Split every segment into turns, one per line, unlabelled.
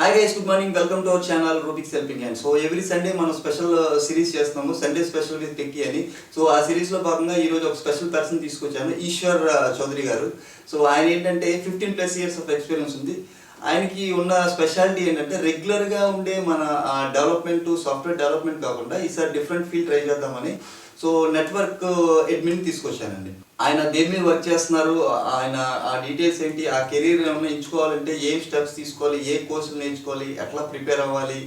Hi guys, good morning. Welcome to our channel Rubik's helping hand. So every Sunday మనం special series చేస్తున్నాము, Sunday special with techie అని. So ఆ సిరీస్లో భాగంగా ఈరోజు ఒక స్పెషల్ పర్సన్ తీసుకొచ్చాను, ఈశ్వర్ చౌదరి గారు. సో ఆయన ఏంటంటే 15+ ఇయర్స్ ఆఫ్ ఎక్స్పీరియన్స్ ఉంది. ఆయనకి ఉన్న స్పెషాలిటీ ఏంటంటే రెగ్యులర్గా ఉండే మన డెవలప్మెంట్, సాఫ్ట్వేర్ డెవలప్మెంట్ కాకుండా ఈసారి డిఫరెంట్ ఫీల్డ్ ట్రై చేద్దామని సో నెట్వర్క్ అడ్మిన్ తీసుకొచ్చానండి. ఆయన దేని మీద వర్క్ చేస్తున్నారు, ఆయన ఆ డీటెయిల్స్ ఏంటి, ఆ కెరీర్ ఏమైనా ఎంచుకోవాలంటే ఏం స్టెప్స్ తీసుకోవాలి, ఏ కోర్సులు నేర్చుకోవాలి, ఎట్లా ప్రిపేర్ అవ్వాలి,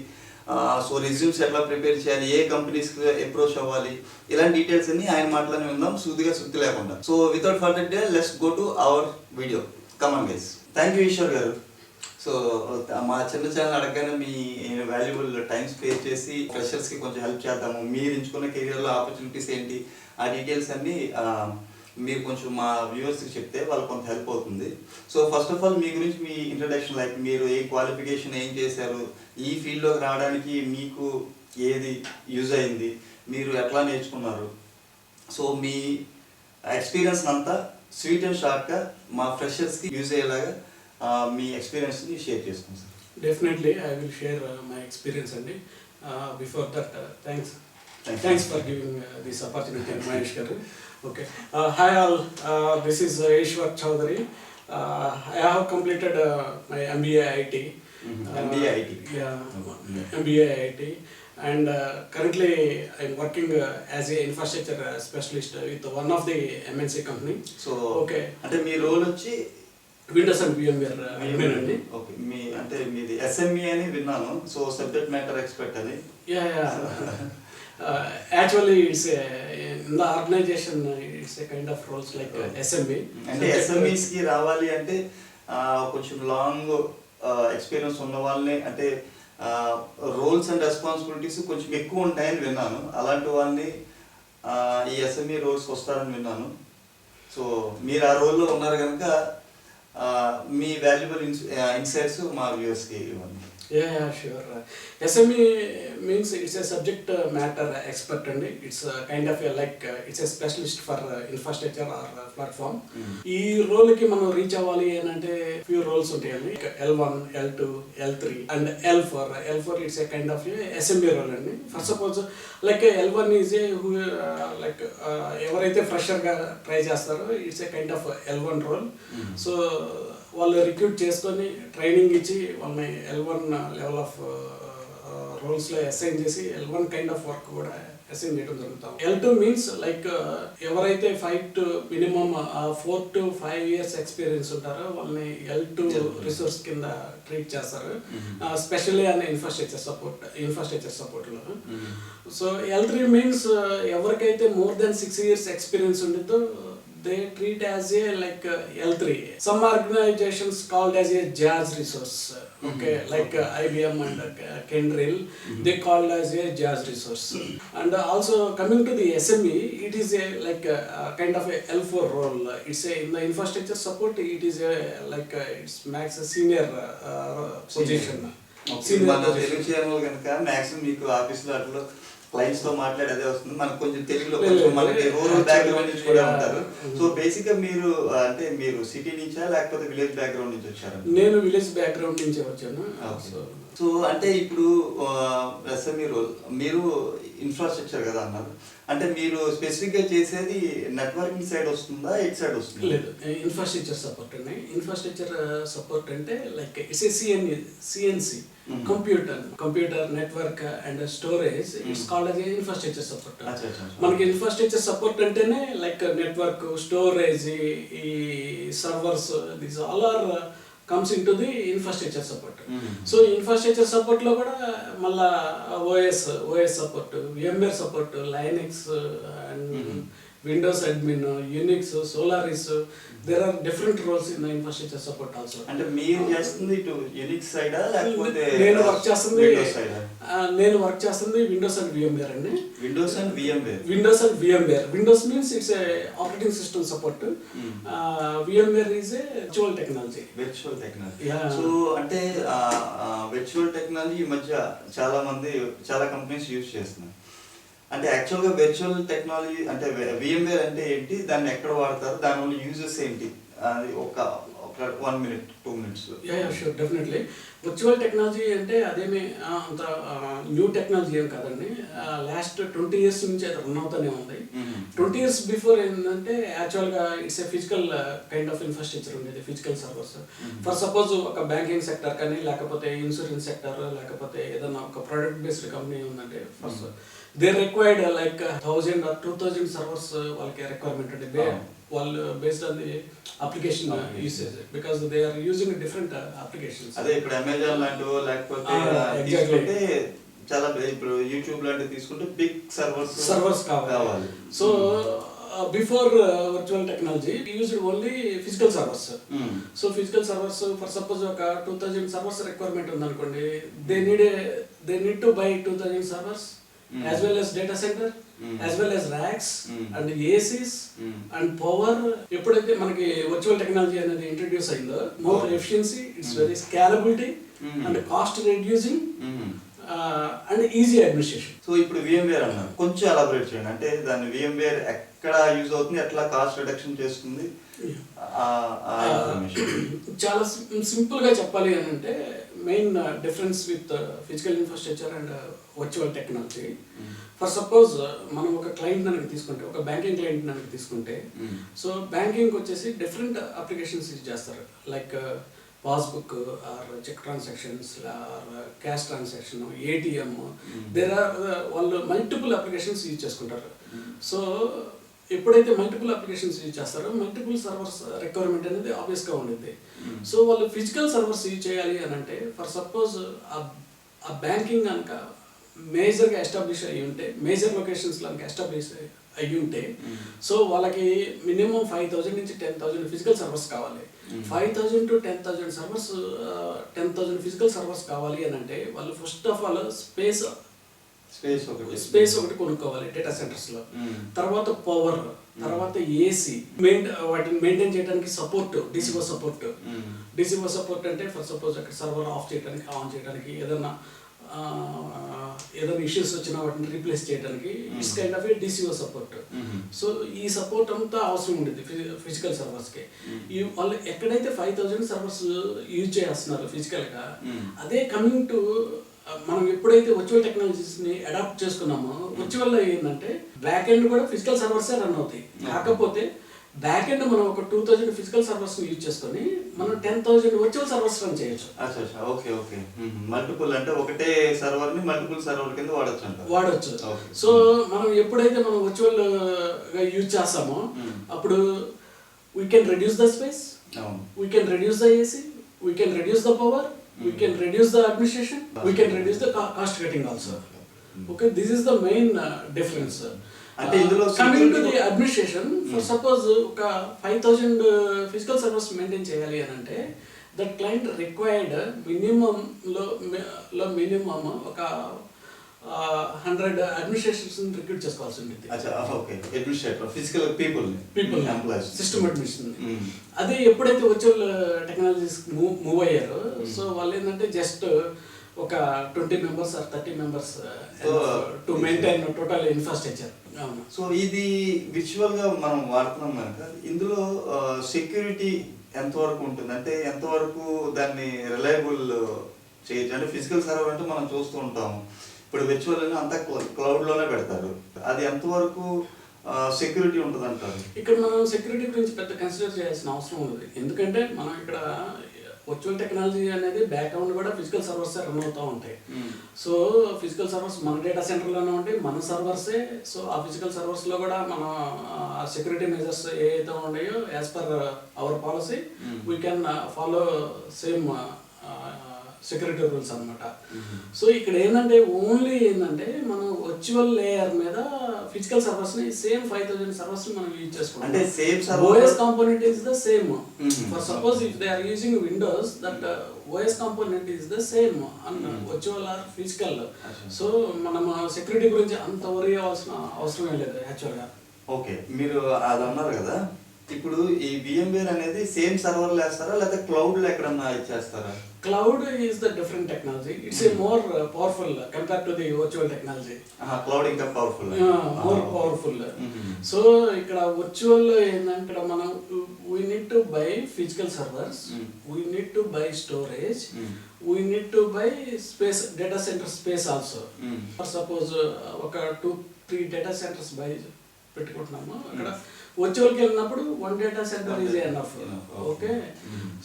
సో రెజ్యూమ్స్ ఎట్లా ప్రిపేర్ చేయాలి, ఏ కంపెనీస్కి అప్రోచ్ అవ్వాలి, ఇలాంటి డీటెయిల్స్ అన్ని ఆయన మాటలోనే ఉందాం, సూదిగా సుత్తి లేకుండా. So without further day let's go to our video. Come on guys. Thank you Eshwar garu. So మా చిన్న ఛానల్ అడగగానే మీ వాల్యుబుల్ టైం స్పేర్ చేసి ఫ్రెషర్స్కి కొంచెం హెల్ప్ చేద్దాము, మీరు ఎంచుకున్న కెరియర్లో ఆపర్చునిటీస్ ఏంటి, ఆ డీటెయిల్స్ అన్నీ మీరు కొంచెం మా వ్యూవర్స్కి చెప్తే వాళ్ళకి కొంత హెల్ప్ అవుతుంది. సో ఫస్ట్ ఆఫ్ ఆల్ మీ గురించి మీ ఇంట్రడక్షన్, లైక్ మీరు ఏ క్వాలిఫికేషన్ ఏం చేశారు, ఈ ఫీల్డ్లోకి రావడానికి మీకు ఏది యూజ్ అయింది, మీరు ఎట్లా నేర్చుకున్నారు, సో మీ ఎక్స్పీరియన్స్ అంతా స్వీట్ అండ్ షార్ట్గా మా ఫ్రెషర్స్కి యూజ్ అయ్యేలాగా మీ ఎక్స్పీరియన్స్ని షేర్ చేసుకోండి sir.
Definitely, I will share my experience and before that, thanks for giving this opportunity, Mahesh garu. Okay. Hi all, this is Ishwar Chaudhary. I have completed my MBA IT.
MBA IT.
MBA IT. And currently I'm working as a infrastructure specialist with one of the MNC company.
So,
okay.
అంటే మీ role వచ్చి
Windows and VMware admin అండి.
Okay, మీ అంటే మీది SME అని విన్నాను, so subject matter expert అని.
Actually it's in the organization it's a kind of roles like SME.
అంటే SMEs కి రావాలి అంటే కొంచెం లాంగ్ ఎక్స్పీరియన్స్ ఉన్న వాళ్ళని, అంటే రోల్స్ అండ్ రెస్పాన్సిబిలిటీస్ కొంచెం ఎక్కువ ఉంటాయని విన్నాను. అలాంటి వాళ్ళని ఈ SME రోల్స్ వస్తారని విన్నాను. సో మీరు ఆ రోల్లో ఉన్నారు కనుక మీ వాల్యుబుల్ ఇన్సైట్స్ మా వ్యూవర్స్కి ఇవ్వండి.
Sure. SME means it's a subject matter expert and it's kind of it's a specialist for infrastructure or platform. ఈ రోల్ కి మనం రీచ్ అవ్వాలి అంటే ఫ్యూ రోల్స్ ఉంటాయండి. L1, L2, L3 and L4. L4 it's a kind of SME role అండి. For suppose like L1 is a who ఎవరైతే fresher గా try చేస్తారో it's a kind of L1 role. So వాళ్ళు recruit చేసుకొని training ఇచ్చి వాళ్ళని L1 level of రోల్స్లో assign చేసి L1 కైండ్ ఆఫ్ వర్క్ కూడా అసైన్ చేయడం జరుగుతాం. L2 మీన్స్ లైక్ ఎవరైతే 5 to minimum 4 to 5 years experience ఉంటారో వాళ్ళని L2 రిసోర్స్ కింద ట్రీట్ చేస్తారు, స్పెషల్లీ అన్ ఇన్ఫ్రాస్ట్రక్చర్ సపోర్ట్లో. సో L3 మీన్స్ ఎవరికైతే more than 6 years ఎక్స్పీరియన్స్ ఉంటుందో they treat as a L3. Some organizations called as a JAS resource. Okay, like IBM and Kyndryl, they called as a JAS resource. And also coming to the SME, it is a kind of a L4 role. It's a in the infrastructure support. It is a it's max a senior position.
మన Telugu channel కనుక maximum మీకు ఆఫీస్లో అట్లా clients తో మాట్లాడేదే వస్తుంది. మనకు కొంచెం తెలుగులో కొంచెం మనకి రూరల్ బ్యాక్గ్రౌండ్ నుంచి కూడా ఉంటారు. సో బేసిక్ గా మీరు అంటే మీరు సిటీ నుంచా లేకపోతే విలేజ్ బ్యాక్గ్రౌండ్ నుంచి వచ్చారా?
నేను విలేజ్ బ్యాక్గ్రౌండ్ నుంచి వచ్చాను.
సో అంటే ఇప్పుడు SME రోల్, మీరు ఇన్ఫ్రాస్ట్రక్చర్ కదా అన్నారు, అంటే మీరు స్పెసిఫిక్ గా చేసేది నెట్వర్కింగ్ సైడ్ వస్తుందా, ఎట్ సైడ్ వస్తుంది?
లేదు, ఇన్ఫ్రాస్ట్రక్చర్ సపోర్ట్ అండి. ఇన్ఫ్రాస్ట్రక్చర్ సపోర్ట్ అంటే it's a CNC, computer network and storage. It's called as infrastructure support. మనకి ఇన్ఫ్రాస్ట్రక్చర్ సపోర్ట్ అంటేనే నెట్వర్క్, స్టోరేజ్, ఈ servers, these all are comes into the infrastructure support. So infrastructure support లో కూడా మళ్ళా OS support, VMware support, Linux and Windows admin, Unix, Solaris. There are different roles in the infrastructure support also.
అంటే మీరు చేస్తుంది ఇటు Unix సైడా లేకపోతే
నేను వర్క్ చేస్తుంది
విండోస్ సైడా?
నేను వర్క్ చేస్తుంది విండోస్ అండ్ VMware అండి.
Windows and
VMware. Windows means it's a operating system support. VMware is a virtual technology.
So అంటే వర్చువల్ టెక్నాలజీ ఈ మధ్య చాలా కంపెనీస్ యూజ్ చేస్తున్నారు. అంటే యాక్చువల్గా వర్చువల్ టెక్నాలజీ అంటే VMware అంటే ఏంటి, దాన్ని ఎక్కడ వాడతారు, దానివల్ల యూజెస్ ఏంటి, అది ఒక 1 minute 2 minutes?
Yeah sure definitely. Virtual technology అంటే అదేమి అంత న్యూ టెక్నాలజీ ఏం కాదండి. లాస్ట్ 20 years నుంచి అది రన్ అవుతూనే ఉంది. 20 years బిఫోర్ ఏంటంటే యాక్చువల్గా it's a physical kind of infrastructure ఉండేది, ఫిజికల్ సర్వర్స్. ఫర్ సపోజ్ ఒక బ్యాంకింగ్ సెక్టర్ కానీ, లేకపోతే ఇన్సూరెన్స్ సెక్టర్, లేకపోతే ఏదైనా ఒక ప్రోడక్ట్ బేస్డ్ కంపెనీ ఉందంటే first they required like 1000 or 2000 servers వాళ్ళకి రిక్వైర్మెంట్ అంటే వాళ్ళు based on the application usage, because they are using different applications.
అదే ఇప్పుడు అమెజాన్ లాంటివో లేకపోతే తీసుకుంటే చాలా, ఇప్పుడు యూట్యూబ్ లాంటివి తీసుకుంటే బిగ్ సర్వర్స్ కావాలి.
So before virtual technology used only physical servers. So physical servers for suppose ఒక 2000 సర్వర్స్ రిక్వైర్మెంట్ ఉందనుకోండి, they need to buy 2000 servers as well as data center, as well as racks and ACs and power. ఎప్పుడైతే మనకి virtual technology అనేది introduce అయిందో, more efficiency, it's very scalability and cost reducing and easy administration.
So ఇప్పుడు VMware అన్నారు, కొంచెం elaborate చేయండి. అంటే దాన్ని VMware ఎక్కడ యూజ్ అవుతుంది, ఎట్లా కాస్ట్ రిడక్షన్ చేస్తుంది?
చాలా సింపుల్ గా చెప్పాలి అని అంటే, main difference with physical infrastructure and virtual technology. For suppose మనం ఒక క్లయింట్ కనుక తీసుకుంటే, ఒక బ్యాంకింగ్ క్లయింట్ కనుక తీసుకుంటే, సో బ్యాంకింగ్ వచ్చేసి డిఫరెంట్ అప్లికేషన్స్ యూజ్ చేస్తారు, like passbook or cheque transactions or cash transaction, ATM. There are వాళ్ళు మల్టిపుల్ అప్లికేషన్స్ యూజ్ చేసుకుంటారు. సో ఎప్పుడైతే మల్టిపుల్ అప్లికేషన్స్ యూజ్ చేస్తారో, మల్టిపుల్ సర్వర్స్ రిక్వైర్మెంట్ అనేది ఆబ్వియస్గా ఉండిద్ది. సో వాళ్ళు ఫిజికల్ సర్వర్స్ యూజ్ చేయాలి అని అంటే, ఫర్ సపోజ్ ఆ బ్యాంకింగ్ కనుక మేజర్గా ఎస్టాబ్లిష్ అయ్యి ఉంటే, మేజర్ లొకేషన్స్లో కనుక ఎస్టాబ్లిష్ అయ్యి ఉంటే, సో వాళ్ళకి మినిమం 5000 నుంచి 10,000 ఫిజికల్ సర్వర్స్ కావాలి. 5000 to 10,000 సర్వర్స్, 10,000 ఫిజికల్ సర్వర్స్ కావాలి అని అంటే, వాళ్ళు ఫస్ట్ ఆఫ్ ఆల్ స్పేస్ ఒకటి కొనుక్కోవాలి డేటా సెంటర్స్ లో. తర్వాత పవర్, తర్వాత AC, వాటిని మెయింటైన్ చేయడానికి సపోర్ట్, డిసిఓ సపోర్ట్ అంటే ఫర్ సపోజ్ అక్కడ సర్వర్ ఆఫ్ చేయడానికి, ఆన్ చేయడానికి, ఏదైనా ఇష్యూస్ వచ్చినా వాటిని రీప్లేస్ చేయడానికి, it's kind of A DCO support. So ఈ సపోర్ట్ అంతా అవసరం ఉండేది ఫిజికల్ సర్వర్స్కి. ఈ వాళ్ళు ఎక్కడైతే 5000 సర్వర్స్ యూజ్ చేస్తున్నారు ఫిజికల్గా, అదే కమింగ్ టు మనం ఎప్పుడైతే వర్చువల్ టెక్నాలజీస్ని అడాప్ట్ చేసుకున్నామో, వర్చువల్లో ఏంటంటే బ్యాక్ ఎండ్ కూడా ఫిజికల్ సర్వర్సే రన్ అవుతాయి. కాకపోతే బ్యాక్ ఎండ్ మనం ఒక 2000 ఫిజికల్ సర్వర్స్ యూజ్ చేసుకొని మనం 10,000 వర్చువల్ సర్వర్స్ రన్ చేయొచ్చు.
ఓకే. మల్టిపుల్ అంటే ఒకటే సర్వర్ ని మల్టిపుల్ సర్వర్ కింద వాడొచ్చు.
సో మనం ఎప్పుడైతే మనం వర్చువల్ గా యూజ్ చేస్తామో, అప్పుడు we can reduce the space, we can reduce the AC, we can reduce the power, we can reduce the administration, we can reduce the cost cutting also. Okay, this is the main difference.
అంటే ఇందులో
coming to the administration, for suppose ఒక 5000 physical service maintain చేయాలి అని అంటే, that client required minimum minimum ఒక 100 administrations recruit చేసుకోవాల్సి ఉంది.
Administrator, physical people employees,
system administration. అదే ఎప్పుడైతే వర్చువల్ టెక్నాలజీస్ మూవ్ అయ్యారో, సో వాళ్ళు ఏంటంటే జస్ట్ ఒక 20 members or 30 members to maintain total infrastructure.
So ఇది విజువల్ గా మనం వాడుతున్నాం కనుక, ఇందులో సెక్యూరిటీ ఎంతవరకు ఉంటుంది, అంటే ఎంతవరకు దాన్ని రిలయబుల్ చేయొచ్చు? అంటే ఫిజికల్ సర్వర్ అంటే మనం చూస్తూ ఉంటాం, ఇప్పుడు విర్చువల్ అని అంతా క్లౌడ్లోనే పెడతారు, అది ఎంతవరకు సెక్యూరిటీ ఉంటుంది అంటారు?
ఇక్కడ మనం సెక్యూరిటీ గురించి పెద్ద కన్సిడర్ చేయాల్సిన అవసరం ఉంది. ఎందుకంటే మనం ఇక్కడ వర్చువల్ టెక్నాలజీ అనేది బ్యాక్గ్రౌండ్ కూడా ఫిజికల్ సర్వర్స్ రన్ అవుతూ ఉంటాయి. సో ఫిజికల్ సర్వర్స్ మన డేటా సెంటర్లోనే ఉంటాయి, మన సర్వర్సే. సో ఆ ఫిజికల్ సర్వర్స్లో కూడా మన సెక్యూరిటీ మెజర్స్ ఏవైతే ఉన్నాయో, as per our policy we can follow same security rules అనమాట. సో ఇక్కడ ఏంటంటే ఓన్లీ ఏంటంటే మనం వర్చువల్ లేయర్ మీద ఫిజికల్ సర్వర్స్ ని సేమ్ 5000 సర్వర్స్ మనం యూజ్ చేసుకుంటాం.
అంటే same server,
OS component is the same. For suppose if they are using Windows, that OS component is the same on virtual or physical. So మనం security గురించి అంత worry అవ్వాల్సిన అవసరమే లేదు యాక్చువల్గా.
ఓకే, మీరు అది అన్నారు కదా, ఇప్పుడు ఈ VMware అనేది సేమ్ సర్వర్లు వేస్తారా లేకపోతే క్లౌడ్లో ఎక్కడన్నా ఇచ్చేస్తారా?
Cloud is the different technology. It's a more powerful compared to the virtual technology.
Cloud ఇంకా పవర్ఫుల్.
More powerful. So ఇక్కడ virtual ఏంటంటే మనం we need to buy physical servers, we need to buy storage, we need to buy space, data center space also. For suppose ఒక 2-3 data centers buy పెట్టుకుంటున్నాము, అక్కడ virtual కి వెళ్ళినప్పుడు one data center is enough. Okay.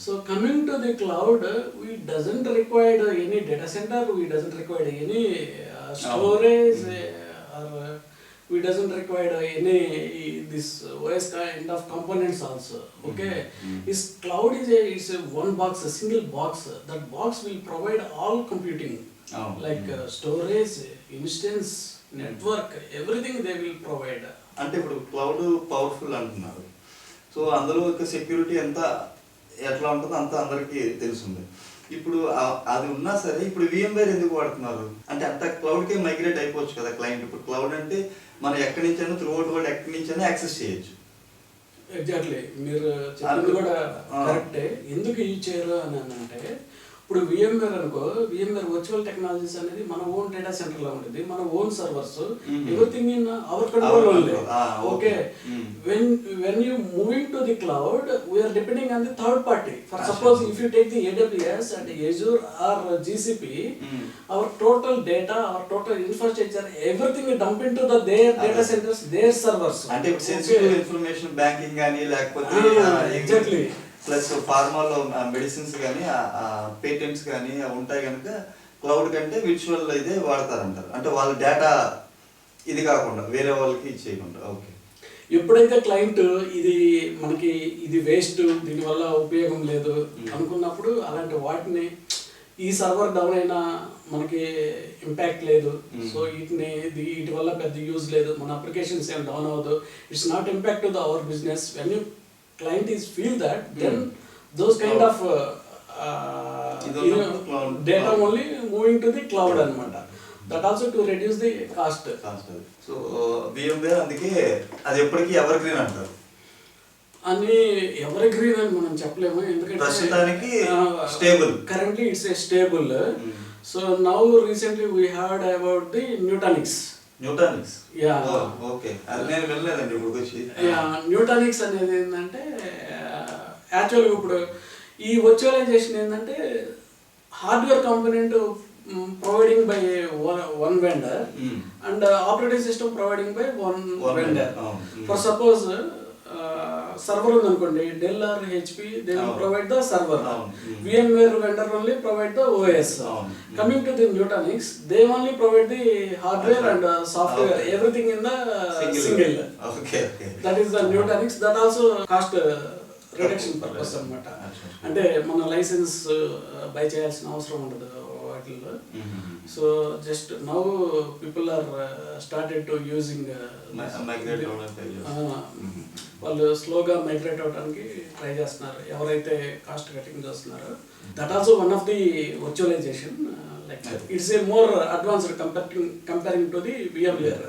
So coming to the cloud, we doesn't require any data center, we doesn't require any storage, or we doesn't require any this OS kind of components also. Okay. This cloud is a one box, a single box. That box will provide all computing, like storage, instance, network, everything they will provide.
అంటే ఇప్పుడు cloud powerful అంటున్నారు, so అందులో security ఎంత ఎట్లా ఉంటుందో అంత అందరికీ తెలుస్తుంది. ఇప్పుడు అది ఉన్నా సరే ఇప్పుడు VMware ఎందుకు వాడుతున్నారు అంటే అంత క్లౌడ్కే మైగ్రేట్ అయిపోవచ్చు కదా క్లయింట్. ఇప్పుడు క్లౌడ్ అంటే మనం ఎక్కడి నుంచైనా త్రూఅవుట్ వరల్డ్ ఎక్కడి నుంచైనా యాక్సెస్ చేయొచ్చు.
ఎగ్జాక్ట్లీ మీరు చెప్పింది కూడా కరెక్టే. ఎందుకు యూజ్ చేయరు అని అంటే ఇప్పుడు VMware అనుకో, VMware వర్చువల్ టెక్నాలజీస్ అనేది మన ఓన్ డేటా సెంటర్ లో ఉంటుంది, మన own servers, everything in our control only. Okay. when you moving to the cloud, we are depending on the third party. For suppose if you take the AWS and Azure or GCP, our total data, our total infrastructure, everything is dumped into their data centers, their servers.
అంటే sensitive information banking గానీ లేకపోతే
exactly
plus ఫార్మాలో medicines కానీ patents కానీ ఉంటాయి కనుక cloud కంటే virtual ఇదే వాడతారంటారు. అంటే వాళ్ళ డేటా ఇది కాకుండా వేరే వాళ్ళకి ఇచ్చేయకుండా. ఓకే.
ఎప్పుడైతే క్లయింట్ ఇది మనకి ఇది వేస్ట్, దీనివల్ల ఉపయోగం లేదు అనుకున్నప్పుడు అలాంటి వాటిని ఈ సర్వర్ డౌన్ అయినా మనకి ఇంపాక్ట్ లేదు, సో వీటి వల్ల పెద్ద యూజ్ లేదు, మన అప్లికేషన్స్ ఏం డౌన్ అవ్వదు, it's not impact to the our business. When you client is feel that, then those kind of data only moving to the cloud anamata. That also to reduce the cost.
So VMware అందుకే అది ఎప్పటికీ ever green అంటారు.
అని ever green అని మనం చెప్పలేము, ఎందుకంటే
ప్రస్తుతానికి stable.
Currently it's a stable. So now recently we heard about the Nutanix.
Yeah. Okay. అది నేను వెళ్ళలేదండి ఇప్పుడు వచ్చి.
న్యూటానిక్స్ అనేది ఏంటంటే యాక్చువల్గా ఇప్పుడు ఈ వర్చువలైజేషన్ ఏంటంటే hardware component providing by one vendor and operating system providing by one vendor. For suppose server ఉంది అనుకోండి, Dell or HP, they will provide the server. VMware vendor only provide the OS. Coming to the Nutanix, they only provide the hardware and software, everything in the single.
Okay.
That is the Nutanix. That also cost reduction purpose అన్నమాట. అంటే మన licence by చేయాల్సిన అవసరం ఉండదు వాటిల్లో. So just now people are started to using, వాళ్ళు స్లోగా migrate అవడానికి ట్రై చేస్తున్నారు ఎవరైతే కాస్ట్ కటింగ్ చేస్తున్నారో. That also one of the virtualization, like it's a more advanced comparing to the VMware.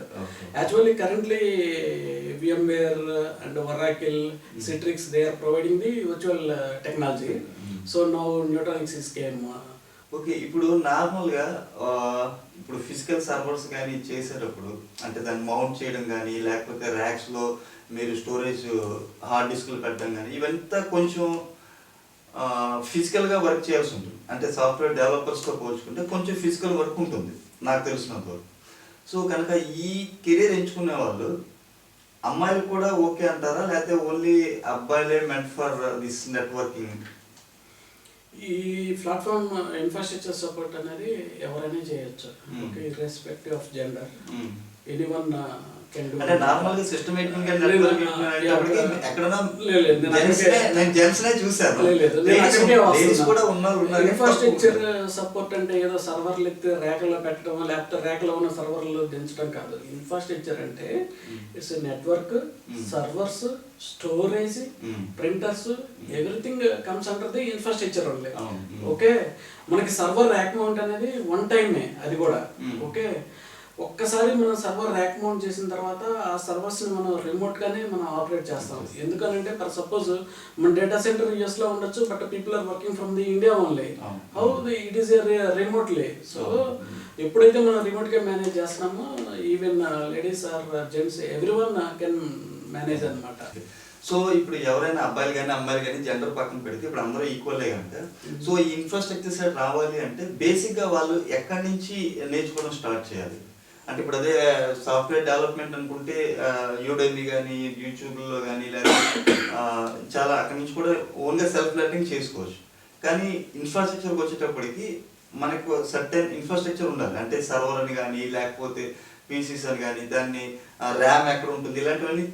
Actually currently VMware and Oracle, Citrix, they are providing the virtual technology. So now Nutanix is came.
Okay. ఇప్పుడు నార్మల్గా ఇప్పుడు physical servers కానీ చేసేటప్పుడు అంటే దాన్ని mount చేయడం కానీ లేకపోతే ర్యాక్స్లో మీరు స్టోరేజ్ హార్డ్ డిస్క్లు పెట్టడం కానీ ఇవంతా కొంచెం ఫిజికల్గా వర్క్ చేయాల్సి ఉంటుంది. అంటే సాఫ్ట్వేర్ డెవలపర్స్తో పోల్చుకుంటే కొంచెం ఫిజికల్ వర్క్ ఉంటుంది నాకు తెలిసినంత వరకు. సో కనుక ఈ కెరీర్ ఎంచుకునే వాళ్ళు అమ్మాయిలు కూడా ఓకే అంటారా లేకపోతే ఓన్లీ అబ్బాయిలే మెంట్ ఫర్ దిస్ నెట్వర్కింగ్?
ఈ ప్లాట్ఫామ్ ఇన్ఫ్రాస్ట్రక్చర్ సపోర్ట్ అనేది ఎవరైనా చేయొచ్చు, okay, irrespective of gender. Anyone can do.
అంటే నార్మల్ గా సిస్టమేటిక్ గా నెట్వర్కింగ్ అనేటప్పటికి ఎక్కడన్నా నేను జెంట్స్ నే చూశాను, లేడీస్ కూడా ఉన్నారు.
ఇన్ఫ్రాస్ట్రక్చర్ సపోర్ట్ అంటే ఏదో సర్వర్లు ఎత్తి ర్యాక్లో పెట్టడం లేకపోతే ర్యాక్లో ఉన్న సర్వర్లు దించడం కాదు. ఇన్ఫ్రాస్ట్రక్చర్ అంటే it's network, servers, storage, printers, everything comes under the infrastructure only. Okay. మనకి సర్వర్ ర్యాక్ మౌంట్ అనేది వన్ టైమే, అది కూడా ఓకే. ఒక్కసారి మనం సర్వర్ ర్యాక్ మౌంట్ చేసిన తర్వాత ఆ సర్వర్స్ని మనం రిమోట్గానే మనం ఆపరేట్ చేస్తాం. ఎందుకనంటే ఫర్ సపోజ్ మన డేటా సెంటర్ యూఎస్లో ఉండొచ్చు, but people are working from the India only. How it is remotely. So ఎప్పుడైతే మనం రిమోట్గా మేనేజ్ చేస్తున్నామో even ladies or gents everyone can manage అనమాట.
సో ఇప్పుడు ఎవరైనా అబ్బాయిలు కానీ అమ్మాయిలు కానీ జెండర్ పక్కన పెడితే ఇప్పుడు అందరూ ఈక్వల్లే కనుక సో ఈ ఇన్ఫ్రాస్ట్రక్చర్ సైడ్ రావాలి అంటే బేసిక్గా వాళ్ళు ఎక్కడి నుంచి నేర్చుకోవడం స్టార్ట్ చేయాలి అంటే ఇప్పుడు అదే సాఫ్ట్వేర్ డెవలప్మెంట్ అనుకుంటే యూడెమీ కానీ యూట్యూబ్లో కానీ లేదా చాలా అక్కడి నుంచి కూడా ఓన్గా సెల్ఫ్ లెర్నింగ్ చేసుకోవచ్చు. కానీ ఇన్ఫ్రాస్ట్రక్చర్కి వచ్చేటప్పటికి మనకు సర్టెన్ ఇన్ఫ్రాస్ట్రక్చర్ ఉండాలి. అంటే సర్వర్ అని కానీ లేకపోతే పీసీస్ అని కానీ దాన్ని ర్యామ్ ఎక్కడ ఉంటుంది ఇలాంటివన్నీ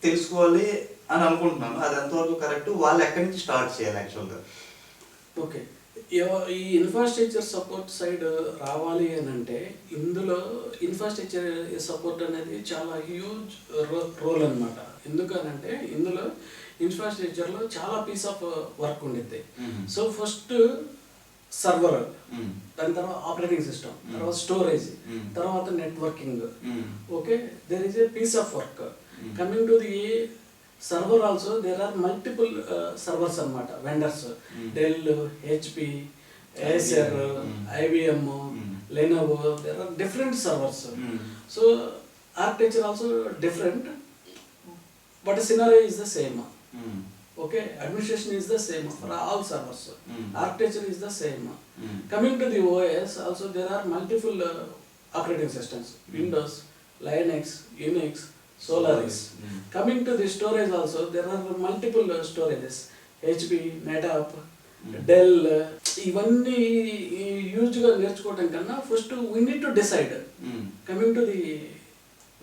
తెలుసుకోవాలి అని అనుకుంటున్నాను. అది ఎంతవరకు కరెక్ట్, వాళ్ళు ఎక్కడి నుంచి స్టార్ట్ చేయాలి యాక్చువల్గా?
ఓకే, ఈ ఇన్ఫ్రాస్ట్రక్చర్ సపోర్ట్ సైడ్ రావాలి అని అంటే ఇందులో ఇన్ఫ్రాస్ట్రక్చర్ సపోర్ట్ అనేది చాలా హ్యూజ్ రోల్ అనమాట. ఎందుకనంటే ఇందులో ఇన్ఫ్రాస్ట్రక్చర్లో చాలా పీస్ ఆఫ్ వర్క్ ఉండిద్ది. సో ఫస్ట్ సర్వర్, దాని తర్వాత ఆపరేటింగ్ సిస్టమ్, తర్వాత స్టోరేజ్, తర్వాత networking. Okay, there is a piece of work. Coming to the server also, there are multiple servers anamata, vendors, Dell, HP, Acer, IBM, Lenovo, there are different servers. So architecture also different, but the scenario is the same. Okay, administration is the same for all servers. Architecture is the same. Coming to the OS also, there are multiple operating systems, Windows, Linux, Unix, Solaris. Coming to the storage also, there are multiple storages, HP, NetApp, Dell. ఇవన్నీ యూజ్గా నేర్చుకోవడం కన్నా first we need to decide coming to the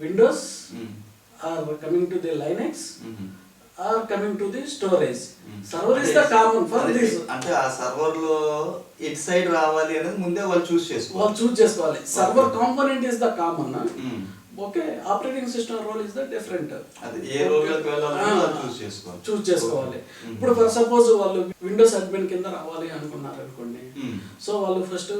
Windows or coming to the Linux or coming to the storage. Server is the common for this.
అంటే ఆ server లో at side రావాలి అనేది ముందే వాళ్ళు చూస్ చేసుకోవాలి.
Server component is the common. Okay, operating system role is the different.
అది ఏ రోల్ లోకి వెళ్ళాలని చూస్ చేసుకోవాలి.
ఇప్పుడు ఫర్ సపోజ్ వాళ్ళు విండోస్ అడ్మిన్ కింద రావాలి అనుకున్నారు అనుకోండి. సో వాళ్ళు ఫస్ట్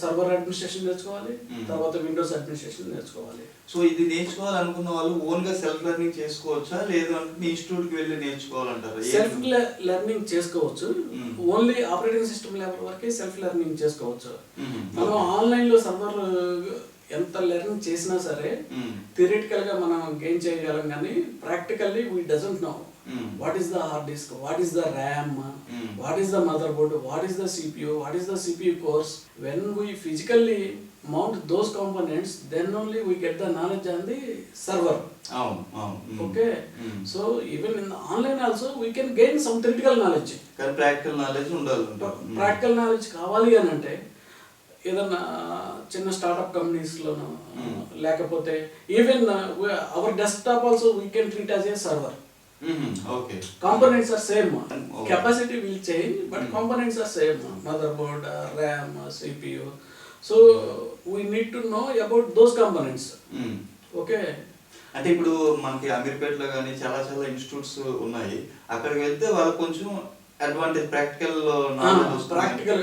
సర్వర్ అడ్మినిస్ట్రేషన్ నేర్చుకోవాలి, తర్వాత విండోస్ అడ్మినిస్ట్రేషన్ నేర్చుకోవాలి.
సో ఇది నేర్చుకోవాలనుకున్న వాళ్ళు ఓన్ గా సెల్ఫ్ లెర్నింగ్ చేసుకోవచ్చా, లేదు అంటే ఇన్స్టిట్యూట్ కి వెళ్ళి నేర్చుకోవాలంటారా?
సెల్ఫ్ లెర్నింగ్ చేసుకోవచ్చు. ఓన్లీ ఆపరేటింగ్ సిస్టమ్ లెవెల్ వరకే సెల్ఫ్ లెర్నింగ్ చేసుకోవచ్చు. మనం ఆన్లైన్ లో సర్వర్ ఎంత లెర్న్ చేసినా సరే థియరిటికల్ గా మనం గెయిన్ చేయగలం, కానీ practically we doesn't know what is the hard disk, what is the RAM, what is the mother board, what is the CPU, what is the CPU cores. When we physically mount those components, then only we get the knowledge on the server. Okay, so even in the online also we can gain some theoretical knowledge.
Practical knowledge ఉండాలి.
Practical knowledge కావాలి అని అంటే ఏదన్నా చిన్న startup కంపెనీస్లోనూ లేకపోతే even hour desktop also we can treat as a server. Components are same. Capacity will change, but components are same. Motherboard, RAM, CPU. So we need to know about those components. Okay.
అంటే ఇప్పుడు మనకి అమీర్పేటలో కానీ చాలా చాలా institutes ఉన్నాయి, అక్కడికి వెళ్తే వాళ్ళు కొంచెం అడ్వాంటేజ్ ప్రాక్టికల్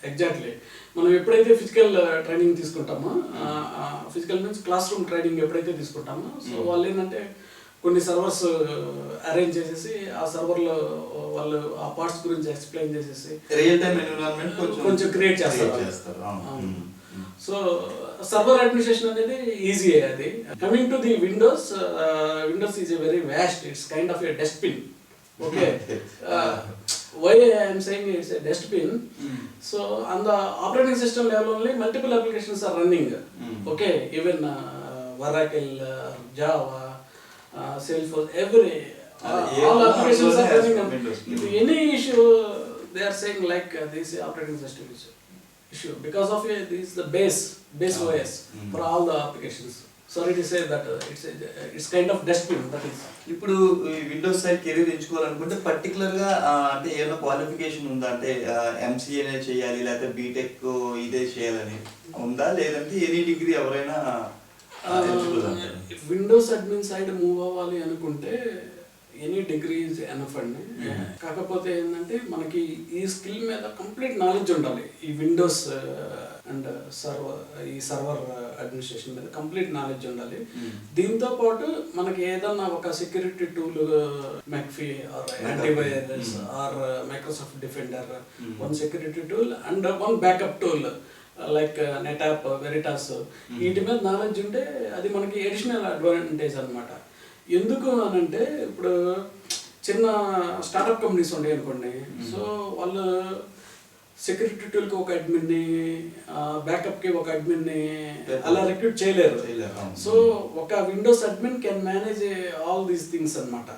ఎగ్జాక్ట్లీ. మనం ఎప్పుడైతే ఫిజికల్ ట్రైనింగ్ తీసుకుంటామో, physical means class room training ఎప్పుడైతే తీసుకుంటామో, సో వాళ్ళు ఏంటంటే కొన్ని సర్వర్స్ అరేంజ్ చేసేసి ఆ సర్వర్లో వాళ్ళు ఆ పార్ట్స్ గురించి ఎక్స్ప్లెయిన్ చేసేసి
రియల్ టైం ఎన్విరాన్మెంట్
కొంచెం క్రియేట్ చేస్తారు. సో సర్వర్ అడ్మినిస్ట్రేషన్ అనేది ఈజీ. అది coming to the Windows, Windows is a very vast, it's kind of a dustbin. Okay, why I am saying it's a dustbin. So on the operating system level only multiple applications are running. Okay, even Oracle, Java, Salesforce, all applications are running. If any issue, they are saying like this operating system issue because of this the base OS for all the applications. Sorry to say that it's kind of dustbin. That is.
ఇప్పుడు Windows side career ఎంచుకోవాలనుకుంటే పర్టికులర్గా అంటే ఏమైనా qualification ఉందా? అంటే MCA చేయాలి లేకపోతే BTech ఇదే చేయాలని ఉందా, లేదంటే ఎనీ డిగ్రీ ఎవరైనా
విండోస్ అడ్మిన్ సైడ్ మూవ్ అవ్వాలి అనుకుంటే ఎనీ డిగ్రీ ఈజ్ ఎనఫ్ అండి. కాకపోతే ఏంటంటే మనకి ఈ స్కిల్ మీద కంప్లీట్ నాలెడ్జ్ ఉండాలి. ఈ విండోస్ అండ్ సర్వర్ అడ్మినిస్ట్రేషన్ మీద కంప్లీట్ నాలెడ్జ్ ఉండాలి. దీంతో పాటు మనకి ఏదన్నా ఒక security tool, McAfee or antivirus or Microsoft Defender, one security tool and one backup tool like NetApp, Veritas, వీటి మీద నాలెడ్జ్ ఉంటే అది మనకి ఎడిషనల్ అడ్వాంటేజ్ అనమాట. ఎందుకు అనంటే ఇప్పుడు చిన్న స్టార్టప్ కంపెనీస్ ఉంటాయి అనుకోండి, సో వాళ్ళు సెక్యూరిటీ టూల్కి ఒక అడ్మిన్ని, బ్యాకప్కి ఒక అడ్మిన్ని అలా రిక్రూట్ చేయలేరు. సో ఒక Windows admin can manage all these things అనమాట.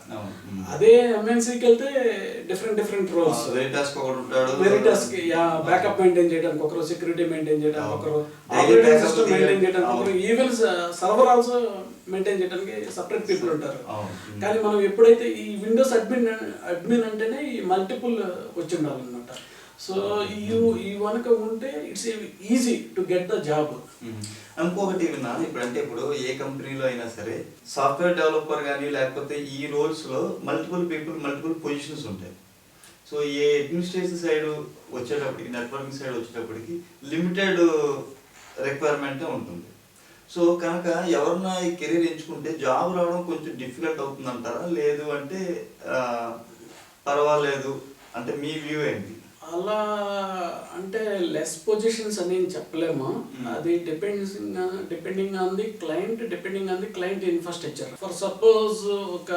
అదే ఎంఎన్సీకి వెళ్తే డిఫరెంట్ రోల్స్. వెరిటాస్కి బ్యాకప్ మెయింటైన్ చేయడానికి ఒకరు, సెక్యూరిటీ మెయింటైన్ చేయడానికి ఒకరు, ఆపరేటింగ్ సిస్టమ్ మెయింటైన్ చేయడానికి ఒకరు, ఈవెన్ సర్వర్ ఆల్సో మెయింటైన్ చేయడానికి సపరేట్ పీపుల్ ఉంటారు. కానీ మనం ఎప్పుడైతే ఈ విండోస్ అడ్మిన్ అంటేనే ఈ మల్టిపుల్ వచ్చి ఉండాలన్నమాట. సో ఈ వనక ఉంటే it's easy to get the job.
ఇంకొకటి విన్నా, ఇప్పుడు ఏ కంపెనీలో అయినా సరే సాఫ్ట్వేర్ డెవలపర్ కానీ లేకపోతే ఈ రోల్స్లో మల్టిపుల్ పీపుల్, మల్టిపుల్ పొజిషన్స్ ఉంటాయి. సో ఏ అడ్మినిస్ట్రేషన్ సైడ్ వచ్చేటప్పటికి, నెట్వర్కింగ్ సైడ్ వచ్చేటప్పటికి లిమిటెడ్ రిక్వైర్మెంటే ఉంటుంది. సో కనుక ఎవరన్నా ఈ కెరీర్ ఎంచుకుంటే జాబ్ రావడం కొంచెం డిఫికల్ట్ అవుతుందంటారా, లేదు అంటే పర్వాలేదు అంటే మీ వ్యూ ఏంటి?
అలా అంటే లెస్ పొజిషన్స్ అని చెప్పలేము. అది depending on the client, depending on the client infrastructure. For suppose ఒక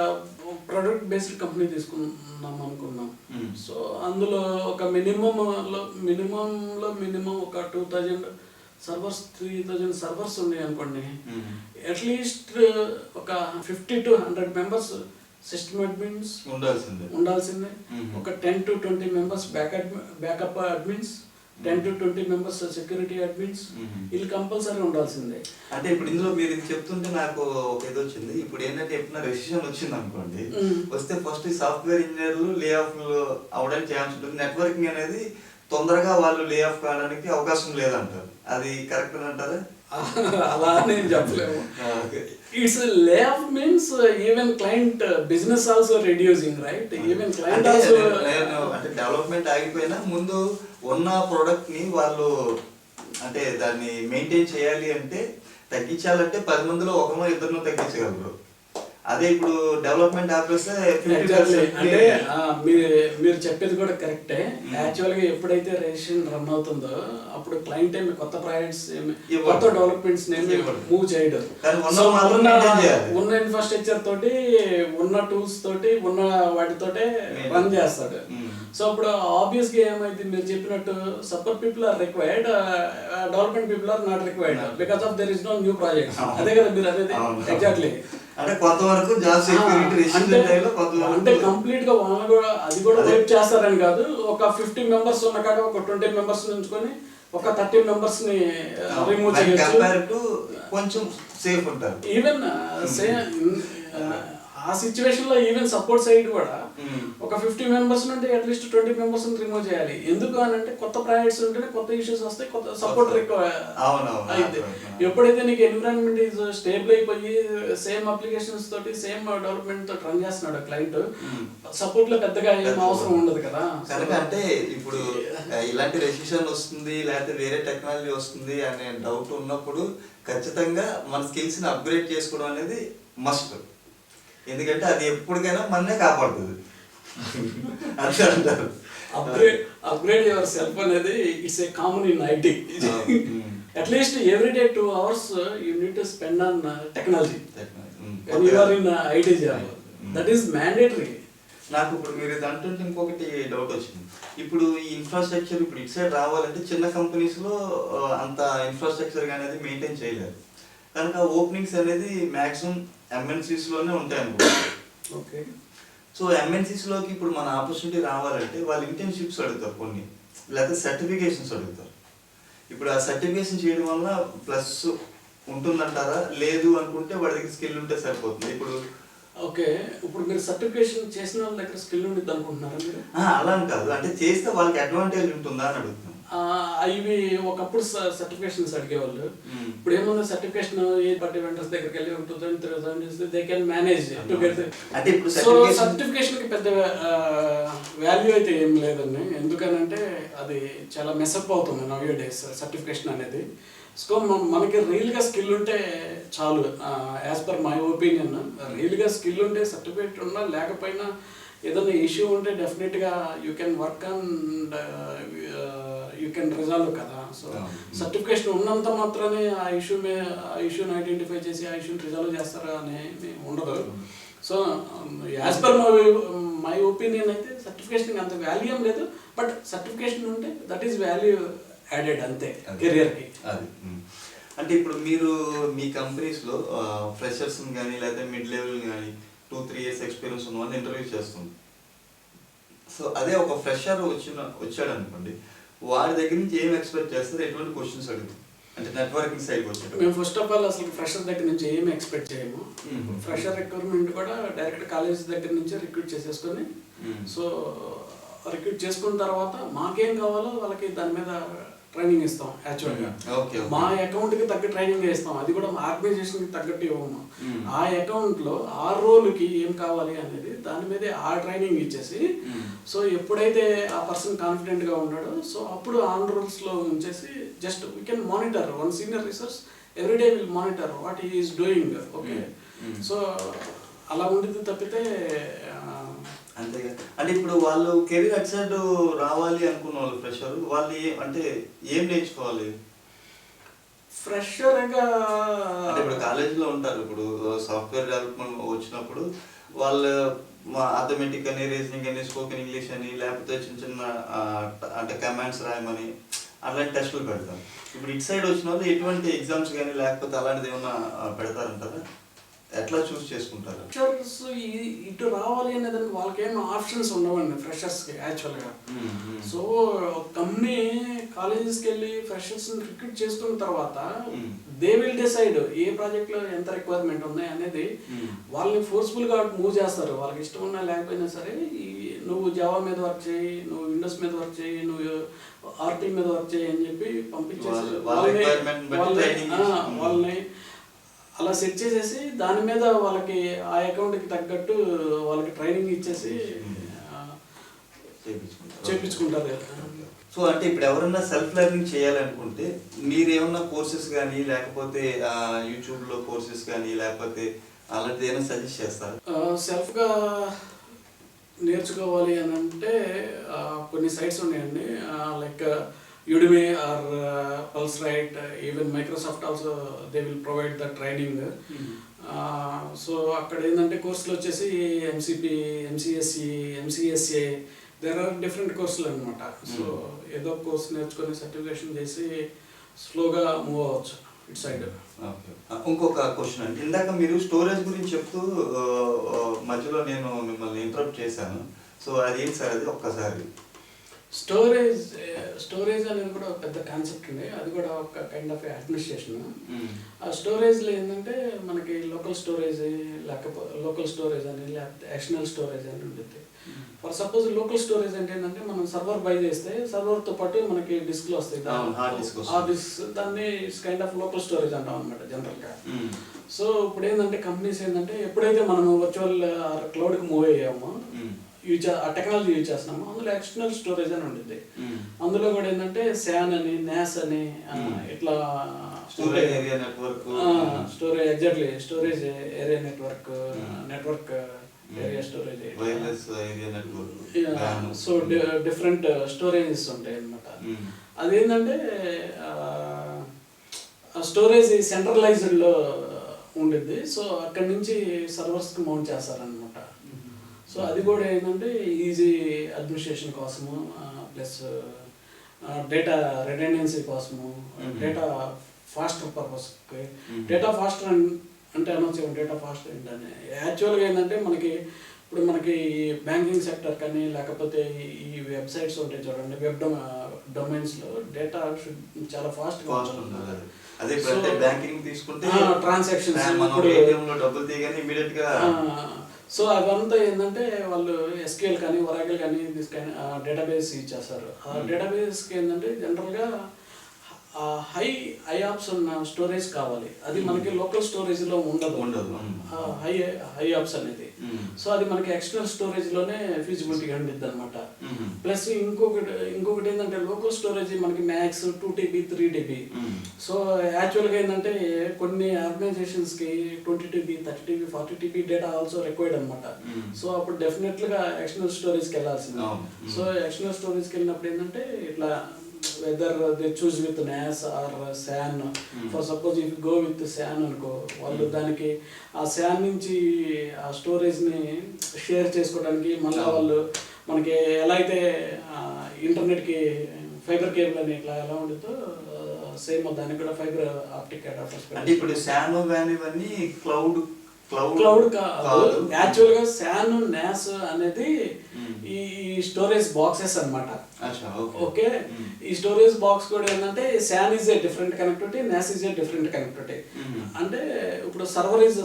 ప్రొడక్ట్ బేస్డ్ కంపెనీ తీసుకున్నాం అనుకున్నాం. సో అందులో ఒక మినిమం ఒక 2000 సర్వర్స్, 3000 సర్వర్స్ ఉన్నాయి అనుకోండి. అట్లీస్ట్ ఒక 50 to 100 మెంబర్స్ సిస్టమ్ అడ్మిన్స్ ఉండాల్సిందే. ఒక 10 to 20 members backup admins, 10 to 20 members security admins, వీళ్ళు కంపల్సరీ ఉండాల్సిందే.
అంటే ఇప్పుడు ఇందులో మీరు చెప్తుంటే నాకు ఒక ఇది వచ్చింది. ఇప్పుడు ఏంటంటే ఎప్పుడైనా రెసిషన్ వచ్చింది అనుకోండి, వస్తే ఫస్ట్ సాఫ్ట్వేర్ ఇంజనీర్లు లే ఆఫ్ అవడానికి ఛాన్స్ ఉంటుంది. నెట్వర్కింగ్ అనేది తొందరగా వాళ్ళు లే ఆఫ్ కావడానికి అవకాశం లేదంటారు. అది కరెక్ట్ అంటారా?
అలా నేను చెప్పలేము. It's lay off means even client business also reducing, right? Even client also
అంటే డెవలప్మెంట్ ఆగిపోయినా ముందు ఉన్న ప్రోడక్ట్ ని వాళ్ళు అంటే దాన్ని మెయింటైన్ చేయాలి అంటే, తగ్గించాలంటే 10 మందిలో ఒకరినో ఇద్దరినో తగ్గించగలరు. అదే ఇప్పుడు డెవలప్మెంట్ ఆపేస్తే
అంటే మీరు చెప్పేది కూడా కరెక్టే. యాక్చువల్గా ఎప్పుడైతే రిజిస్ట్రేషన్ రన్ అవుతుందో అప్పుడు క్లయింట్ ఏమి కొత్త ప్రాజెక్ట్స్ కొత్త డెవలప్మెంట్స్ మూవ్ చేయడం. ఉన్న ఇన్ఫ్రాస్ట్రక్చర్ తోటి, ఉన్న టూల్స్ తోటి, ఉన్న వాటితోటే రన్ చేస్తాడు. సో ఇప్పుడు ఆబ్వియస్గా ఏమైంది, మీరు చెప్పినట్టు support people are required, development people are not required because of there is no new project. అదే కదా మీరు అనేది ఎగ్జాక్ట్లీ.
అంటే కొంతవరకు జాబ్ సెక్యూరిటీ
అంటే కంప్లీట్ గా వాళ్ళు కూడా అది కూడా వెయిట్ చేస్తారని కాదు. ఒక 50 మెంబర్స్ ఉన్న కాడ ఒక 20 మెంబర్స్ ఉంచుకొని ఒక 30 మెంబర్స్ ని రిమూవ్ చేయొచ్చు.
కొంచెం సేఫ్ ఉంటారు.
ఈవెన్ ఆ సిచ్యువేషన్ లో ఈవెన్ సపోర్ట్ సైడ్ కూడా ఒక 50 మెంబర్స్ నుండి అట్లీస్ట్ 20 మెంబర్స్ రిమూవ్ చేయాలి. ఎందుకు అని అంటే కొత్త ప్రాజెక్ట్స్ ఉంటేనే కొత్త ఇష్యూస్ వస్తాయి, కొత్త సపోర్ట్ అయితే. ఎప్పుడైతే నీకు ఎన్విరాన్మెంట్ ఈజ్ స్టేబుల్ అయిపోయి సేమ్ అప్లికేషన్స్ తోటి సేమ్ డెవలప్మెంట్ తోటి రన్ చేస్తున్నాడు క్లయింట్, సపోర్ట్ లో పెద్దగా ఏం అవసరం ఉండదు కదా.
అంటే ఇప్పుడు ఇలాంటి రెసిషన్ వస్తుంది లేకపోతే వేరే టెక్నాలజీ వస్తుంది అనే డౌట్ ఉన్నప్పుడు ఖచ్చితంగా మన స్కిల్స్ ని అప్గ్రేడ్ చేసుకోవడం అనేది మస్ట్. ఎందుకంటే అది ఎప్పటికైనా మననే కాపాడుతుంది. అంతే అంటారు.
అప్గ్రేడ్ యువర్ సెల్ఫ్ అనేది it's a common in IT. At least every day 2 hours you need to spend on technology when you are in IT job. That is mandatory.
నాకు ఇప్పుడు మీరు ఇది అంటుంటే ఇంకొకటి డౌట్ వచ్చింది. ఇప్పుడు ఈ ఇన్ఫ్రాస్ట్రక్చర్ ఇప్పుడు ఇటు సైడ్ రావాలంటే చిన్న కంపెనీస్లో అంత ఇన్ఫ్రాస్ట్రక్చర్ అనేది మెయింటైన్ చేయలేరు. కనుక ఓపెనింగ్స్ అనేది మ్యాక్సిమం ఎంఎన్సీస్లోనే ఉంటాయి అనుకుంటున్నాను.
ఓకే.
సో ఎంఎన్సీస్లోకి ఇప్పుడు మన ఆపర్చునిటీ రావాలంటే వాళ్ళు ఇంటర్న్షిప్స్ అడుగుతారు, కొన్ని లేకపోతే సర్టిఫికేషన్స్ అడుగుతారు. ఇప్పుడు ఆ సర్టిఫికేషన్ చేయడం వల్ల ప్లస్ ఉంటుందంటారా, లేదు అనుకుంటే వాడి దగ్గర స్కిల్ ఉంటే సరిపోతుంది? ఇప్పుడు
ఓకే, ఇప్పుడు మీరు సర్టిఫికేషన్ చేసిన వాళ్ళ దగ్గర స్కిల్ ఉంటుంది అనుకుంటున్నారా మీరు?
అలా అని కాదు, అంటే చేస్తే వాళ్ళకి అడ్వాంటేజ్ ఉంటుందా అని అడుగుతున్నాను.
ఇవి ఒకప్పుడు సర్టిఫికేషన్స్ అడిగేవాళ్ళు. ఇప్పుడు ఏముంది సర్టిఫికేషన్ ఏ పార్టీ వెంటర్స్ దగ్గరికి వెళ్ళి 2,000 they can manage to get.
అంటే ఇప్పుడు
సో సర్టిఫికేషన్కి పెద్ద వాల్యూ అయితే ఏం లేదండి. ఎందుకనంటే అది చాలా మెసప్ అవుతుంది నవ్ డేస్ సర్టిఫికేషన్ అనేది. సో మనకి రియల్గా స్కిల్ ఉంటే చాలు. యాజ్ పర్ మై ఒపీనియన్, రియల్గా స్కిల్ ఉంటే సర్టిఫికేట్ ఉన్నా లేకపోయినా ఏదైనా ఇష్యూ ఉంటే డెఫినెట్గా you can work and you can resolve కదా. సో సర్టిఫికేషన్ ఉన్నంత మాత్రమే ఆ ఇష్యూని ఐడెంటిఫై చేసి ఆ ఇష్యూని రిజాల్వ్ చేస్తారా అని ఉండదు. So as per my opinion అయితే సర్టిఫికేషన్కి అంత వాల్యూ ఏం లేదు. బట్ సర్టిఫికేషన్ ఉంటే దట్ ఈస్ వాల్యూ యాడెడ్ అంతే కెరియర్కి.
అది అంటే ఇప్పుడు మీరు మీ కంపెనీస్లో ఫ్రెషర్స్ కానీ లేదా మిడ్ లెవెల్ కానీ 2-3 years ఎక్స్పీరియన్స్ ఉన్న వాళ్ళని ఇంటర్వ్యూ చేస్తుంది. సో అదే ఒక ఫ్రెషర్ వచ్చాడు అనుకోండి, వాడి దగ్గర నుంచి ఏం ఎక్స్పెక్ట్ చేస్తారు, ఎటువంటి క్వశ్చన్స్ అడుగుతారు అంటే నెట్వర్కింగ్ సైడ్ వచ్చాడు.
మేము ఫస్ట్ ఆఫ్ ఆల్ అసలు ఫ్రెషర్ దగ్గర నుంచి ఏమి ఎక్స్పెక్ట్ చేయము. ఫ్రెషర్ రిక్రూట్మెంట్ కూడా డైరెక్ట్ కాలేజ్ దగ్గర నుంచి రిక్రూట్ చేసేసుకొని, సో రిక్రూట్ చేసుకున్న తర్వాత మాకేం కావాలో వాళ్ళకి దాని మీద ట్రైనింగ్ ఇస్తాం. యాక్చువల్గా మా అకౌంట్కి తగ్గ ట్రైనింగ్ ఇస్తాం. అది కూడా మా ఆర్గనైజేషన్కి తగ్గట్టు ఇవ్వము. ఆ అకౌంట్లో ఆ రోల్కి ఏం కావాలి అనేది దాని మీదే ఆ ట్రైనింగ్ ఇచ్చేసి, సో ఎప్పుడైతే ఆ పర్సన్ కాన్ఫిడెంట్గా ఉన్నాడో సో అప్పుడు ఆన్ రోల్స్లో ఉంచేసి just we can monitor. One senior research everyday will monitor what he is doing. Okay, so అలా ఉండేది తప్పితే
అంతేగా. అంటే ఇప్పుడు వాళ్ళు కెరీర్ అటు సైడ్ రావాలి అనుకున్న వాళ్ళు ఫ్రెషర్ వాళ్ళు అంటే ఏం నేర్చుకోవాలి?
ఫ్రెషర్గా
అంటే ఇప్పుడు కాలేజీలో ఉంటారు, ఇప్పుడు సాఫ్ట్వేర్ డెవలప్మెంట్ వచ్చినప్పుడు వాళ్ళు ఆథమెటిక్ అని, రీజనింగ్ అని, స్పోకెన్ ఇంగ్లీష్ అని, లేకపోతే చిన్న చిన్న అంటే కమాండ్స్ రాయమని అలాంటి టెస్టులు పెడతారు. ఇప్పుడు ఇటు సైడ్ వచ్చిన వాళ్ళు ఎటువంటి ఎగ్జామ్స్ కానీ లేకపోతే అలాంటిది ఏమన్నా పెడతారంటారా? ఎట్లా చూస్ చేసుకుంటారు?
ఫ్రెషర్స్ ఇటు రావాలి అనే దానికి వాళ్ళకి ఏమో ఆప్షన్స్ ఉండవండి ఫ్రెషర్స్కి యాక్చువల్గా. సో కంపెనీ కాలేజెస్కి వెళ్ళి ఫ్రెషర్స్ని రిక్రూట్ చేసుకున్న తర్వాత దే విల్ డిసైడ్ ఏ ప్రాజెక్ట్లో ఎంత రిక్వైర్మెంట్ ఉన్నాయి అనేది. వాళ్ళని ఫోర్స్ఫుల్గా మూవ్ చేస్తారు. వాళ్ళకి ఇష్టం ఉన్నా లేకపోయినా సరే, నువ్వు జావా మీద వర్క్ చేయి, నువ్వు విండోస్ మీద వర్క్ చేయి, నువ్వు ఆర్టిల్ మీద వర్క్ చేయి అని చెప్పి పంపించేసి వాళ్ళని అలా సెట్ చేసేసి దాని మీద వాళ్ళకి ఆ అకౌంట్కి తగ్గట్టు వాళ్ళకి ట్రైనింగ్ ఇచ్చేసి చేయించుకుంటారు.
సో అంటే ఇప్పుడు ఎవరైనా సెల్ఫ్ లెర్నింగ్ చేయాలనుకుంటే మీరు ఏమన్నా కోర్సెస్ కానీ లేకపోతే యూట్యూబ్లో కోర్సెస్ కానీ లేకపోతే అలాంటిది ఏమైనా సజెస్ట్ చేస్తారు?
సెల్ఫ్గా నేర్చుకోవాలి అని అంటే కొన్ని సైట్స్ ఉన్నాయండి. Like Udemy or Pulserite, even Microsoft also they will provide the training. So అక్కడ ఏంటంటే కోర్సులు వచ్చేసి MCP, MCSE, MCSA, there are different కోర్సులు అనమాట. సో ఏదో కోర్స్ నేర్చుకొని సర్టిఫికేషన్ చేసి స్లోగా మూవ్ అవ్వచ్చు ఇటు సైడ్.
ఇంకొక క్వశ్చన్ అండి, ఇందాక మీరు స్టోరేజ్ గురించి చెప్తూ మధ్యలో నేను మిమ్మల్ని ఇంటరప్ట్ చేశాను. సో అది ఏంటి సార్? అది ఒక్కసారి
స్టోరేజ్ అనేది కూడా ఒక పెద్ద కాన్సెప్ట్ ఉంది. అది కూడా ఒక కైండ్ ఆఫ్ అడ్మినిస్ట్రేషన్. ఆ స్టోరేజ్లో ఏంటంటే మనకి లోకల్ స్టోరేజ్ అని లేకపోతే ఎక్స్టర్నల్ స్టోరేజ్ అని ఉంటుంది. ఫర్ సపోజ్ లోకల్ స్టోరేజ్ అంటే ఏంటంటే మనం సర్వర్ బై చేస్తే సర్వర్తో పాటు మనకి డిస్క్లు వస్తాయి. ఆ డిస్క్ దాన్ని it's kind of local storage అంటాం అనమాట జనరల్గా. సో ఇప్పుడు ఏంటంటే కంపెనీస్ ఏంటంటే ఎప్పుడైతే మనం వర్చువల్ క్లౌడ్కి మూవ్ అయ్యామో, ఆ టెక్నాలజీ యూజ్ చేస్తున్నాము, అందులో ఎక్స్టర్నల్ స్టోరేజ్ అని ఉంటుంది. అందులో కూడా ఏంటంటే SAN అని, NAS అని ఇట్లా
storage area network,
exactly storage area network area storage,
wireless area network.
So different storages ఉంటాయి అన్నమాట. అదేంటంటే స్టోరేజ్ సెంట్రలైజ్డ్లో ఉండిద్ది. సో అక్కడి నుంచి సర్వర్స్కి మౌంట్ చేస్తారనమాట. సో అది కూడా ఏంటంటే ఈజీ అడ్మినిస్ట్రేషన్ కోసము, ప్లస్ డేటా రిడెండెన్సీ కోసము, డేటా ఫాస్టర్ పర్పస్కి. డేటా ఫాస్టర్ అంటే అనొచ్చు, డేటా ఫాస్ట్ ఏంటని యాక్చువల్గా ఏంటంటే మనకి బ్యాంకింగ్ సెక్టర్ కానీ లేకపోతే ఈ వెబ్సైట్స్ ఉంటాయి చూడండి, వెబ్ డొమైన్స్లో డేటా చాలా ఫాస్ట్గా ఉంటుంది.
అదే బ్యాంకింగ్ తీసుకుంటే
ట్రాన్సాక్షన్స్
డబ్బులు తీయగానే ఇమీడియట్ గా.
సో అవంతా ఏంటంటే వాళ్ళు ఎస్క్యూఎల్ కానీ ఒరాకిల్ కానీ కానీ డేటాబేస్ ఇచ్చేస్తారు. ఆ డేటాబేస్కి ఏంటంటే జనరల్గా హై ఐఆప్స్ ఉన్న స్టోరేజ్ కావాలి. అది మనకి లోకల్ స్టోరేజ్లో ఉండదు హై ఆప్స్ అనేది. సో అది మనకి ఎక్స్టర్నల్ స్టోరేజ్లోనే ఫీజిబిలిటీ ఉండిద్ది అనమాట. ప్లస్ ఇంకొకటి ఏంటంటే లోకల్ స్టోరేజ్ మనకి మ్యాక్స్ 2 TB 3 TB. సో యాక్చువల్గా ఏంటంటే కొన్ని ఆర్గనైజేషన్స్కి 20 TB 30 TB 40 TB data also required అనమాట. సో అప్పుడు డెఫినెట్గా ఎక్స్టర్నల్ స్టోరేజ్కి వెళ్ళాల్సింది. సో ఎక్స్టర్నల్ స్టోరేజ్కి వెళ్ళినప్పుడు ఏంటంటే ఇట్లా whether they choose with NAS or SAN. For suppose if you go with SAN అనుకో, వాళ్ళు దానికి ఆ SAN నుంచి ఆ స్టోరేజ్ని షేర్ చేసుకోవడానికి మళ్ళీ వాళ్ళు మనకి ఎలా అయితే ఇంటర్నెట్కి ఫైబర్ కేబుల్ అని ఇట్లా ఎలా ఉంటుందో సేమ్ దానికి కూడా ఫైబర్ ఆప్టిక్ అడాప్టర్స్.
అంటే ఇప్పుడు SAN ఇవన్నీ క్లౌడ్
కాదు, యాక్చువల్గా SAN NAS అనేది ఈ స్టోరేజ్ బాక్సెస్ అన్నమాట. ఓకే, ఈ స్టోరేజ్ బాక్స్ కూడా ఏంటంటే SAN is a different connectivity, NAS is a different connectivity. అంటే ఇప్పుడు సర్వర్ ఈజ్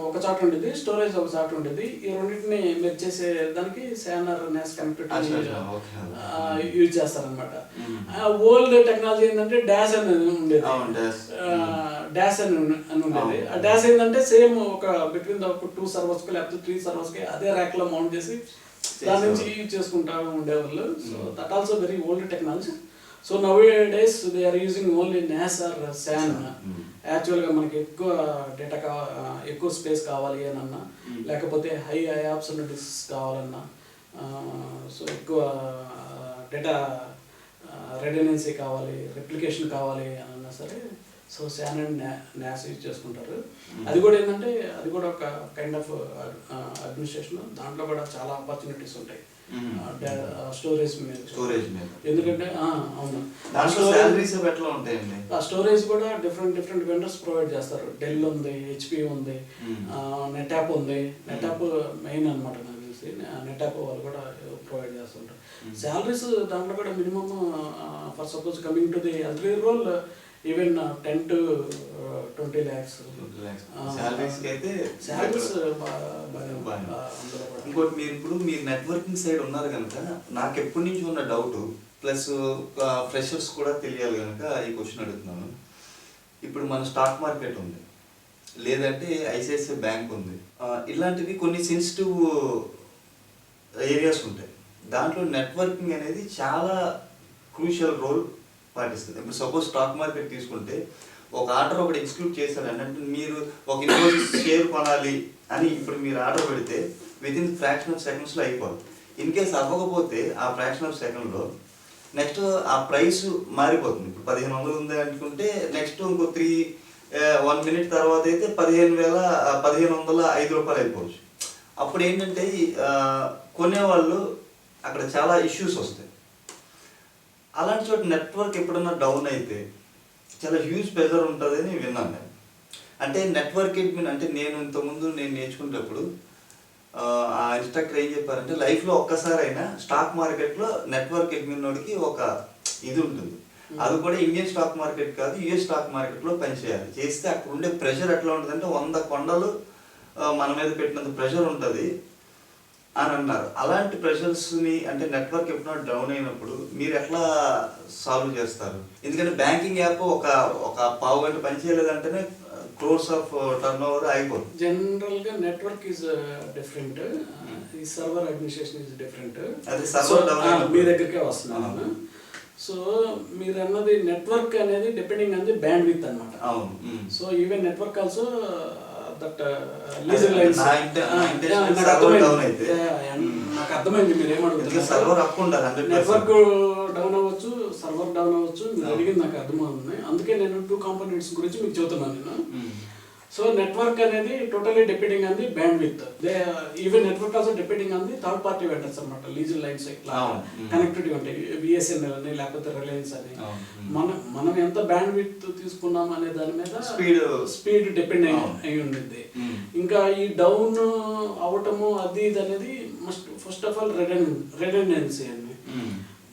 ఒక చాట ఉండేది, స్టోరేజ్ ఒక చాట ఉండేది. ఈ రెండింటిని మెర్జ్ చేసే దానికి SAN or NAS connectivity use చేస్తారనమాట. ఓల్డ్ టెక్నాలజీ ఏంటంటే డాష్ అనేది ఉండేది, డాష్ అని ఉండేది. ఆ డాష్ ఏంటంటే సేమ్ ఒక బిట్వీన్ ద 2 సర్వర్స్కి లేకపోతే 3 సర్వర్స్కి అదే ర్యాక్లో మౌంట్ చేసి దాని నుంచి యూజ్ చేసుకుంటా ఉండేవాళ్ళు. So that also very old technology. So nowadays they are using only NAS or SAN. యాక్చువల్గా మనకి ఎక్కువ డేటా ఎక్కువ స్పేస్ కావాలి అని అన్నా, లేకపోతే హై ఐఆప్స్ ఉన్న డిస్క్స్ కావాలన్నా, సో ఎక్కువ డేటా రెడెండెన్సీ కావాలి, రెప్లికేషన్ కావాలి అని అన్నా సరే so SAN and NAS use చేసుకుంటారు. అది కూడా ఏంటంటే అది కూడా ఒక కైండ్ ఆఫ్ అడ్మినిస్ట్రేషన్. దాంట్లో కూడా చాలా ఆపర్చునిటీస్ ఉంటాయి స్టోరేజ్ మీద. ఎందుకంటే అవును, ఆ స్టోరేజ్ కూడా డిఫరెంట్ వెండర్స్ ప్రొవైడ్ చేస్తారు. డెల్ ఉంది, HP ఉంది, నెటాప్ ఉంది. నెటాప్ మెయిన్ అనమాట నాకు తెలిసి. నెటాప్ వాళ్ళు కూడా ప్రొవైడ్ చేస్తుంటారు. శాలరీస్ దాంట్లో కూడా minimum for suppose coming to the L3 role even 10 to 20 lakhs salaries.
ఇంకోటి మీరు నెట్వర్కింగ్ సైడ్ ఉన్నారు కనుక నాకు ఎప్పటి నుంచి ఉన్న డౌట్ ప్లస్ ఫ్రెషర్స్ కూడా తెలియాలి కనుక ఈ క్వశ్చన్ అడుగుతున్నాను. ఇప్పుడు మన స్టాక్ మార్కెట్ ఉంది, లేదంటే ICICI బ్యాంక్ ఉంది, ఇలాంటివి కొన్ని సెన్సిటివ్ ఏరియాస్ ఉంటాయి. దాంట్లో నెట్వర్కింగ్ అనేది చాలా క్రూషియల్ రోల్ పాటిస్తుంది. ఇప్పుడు సపోజ్ స్టాక్ మార్కెట్ తీసుకుంటే ఒక ఆర్డర్ ఒకటి ఎగ్జిక్యూట్ చేశారు అంటే మీరు ఒక ఇన్వోయిస్ షేర్ కొనాలి అని ఇప్పుడు మీరు ఆర్డర్ పెడితే వితిన్ ఫ్రాక్షన్ ఆఫ్ సెకండ్స్లో అయిపోదు. ఇన్ కేస్ అవ్వకపోతే ఆ ఫ్రాక్షన్ ఆఫ్ సెకండ్లో నెక్స్ట్ ఆ ప్రైస్ మారిపోతుంది. ఇప్పుడు 1500 ఉంది అనుకుంటే నెక్స్ట్ ఇంకో 1 minute తర్వాత అయితే 15,505 రూపాయలు అయిపోవచ్చు. అప్పుడు ఏంటంటే కొనేవాళ్ళు అక్కడ చాలా ఇష్యూస్ వస్తాయి. అలాంటి చోట నెట్వర్క్ ఎప్పుడన్నా డౌన్ అయితే చాలా హ్యూజ్ ప్రెజర్ ఉంటుందని విన్నాను నేను. అంటే నెట్వర్క్ అడ్మిన్ అంటే నేను ఇంతకుముందు నేర్చుకునేటప్పుడు ఆ ఇన్స్ట్రక్టర్ ఏం చెప్పారంటే లైఫ్లో ఒక్కసారైనా స్టాక్ మార్కెట్లో నెట్వర్క్ అడ్మిన్ వాడికి ఒక ఇది ఉంటుంది. అది కూడా ఇండియన్ స్టాక్ మార్కెట్ కాదు, US స్టాక్ మార్కెట్లో పనిచేయాలి. చేస్తే అక్కడ ఉండే ప్రెషర్ ఎట్లా ఉంటుందంటే 100 కొండలు మన మీద పెట్టినంత ప్రెషర్ ఉంటుంది అని అన్నారు. అలాంటి ప్రెషర్స్ని అంటే నెట్వర్క్ ఎప్పుడైనా డౌన్ అయినప్పుడు మీరు ఎట్లా సాల్వ్ చేస్తారు? ఎందుకంటే బ్యాంకింగ్ యాప్ ఒక పావు గంట పనిచేయలేదంటేనే క్రోర్స్ ఆఫ్ టర్న్ ఓవర్ అయిపోతుంది.
జనరల్గా నెట్వర్క్ ఈజ్ డిఫరెంట్, ఈ సర్వర్ అడ్మినిస్ట్రేషన్ ఈజ్ డిఫరెంట్.
అదే సర్వర్ డౌన్
మీ దగ్గరికే వస్తున్నాను. సో మీరు అన్నది నెట్వర్క్ అనేది depending on the bandwidth అనమాట. So even network also that leased lines. నాకు అర్థమైంది మీరు ఏమడుగుతున్నారు. నెట్వర్క్ డౌన్ అవ్వచ్చు, సర్వర్ డౌన్ అవ్వచ్చు. మీరు అడిగింది నాకు అర్థమవుతుంది. అందుకే నేను 2 కాంపోనెంట్స్ గురించి మీకు చెబుతున్నాను నేను. సో నెట్వర్క్ అనేది totally depending on the band with. Even network also depending on the third party vendors అనమాట. లీజర్ లైన్స్ ఇట్లా కనెక్టివిటీ ఉంటాయి, BSNL అని లేకపోతే రిలయన్స్ అని. మనం ఎంత బ్యాండ్ విత్ తీసుకున్నాం అనే దాని మీద స్పీడ్ డిపెండ్ అయి ఉండింది. ఇంకా ఈ డౌన్ అవటము అది ఇది అనేది ఫస్ట్ ఆఫ్ ఆల్ రెడెండెన్సీ అండి.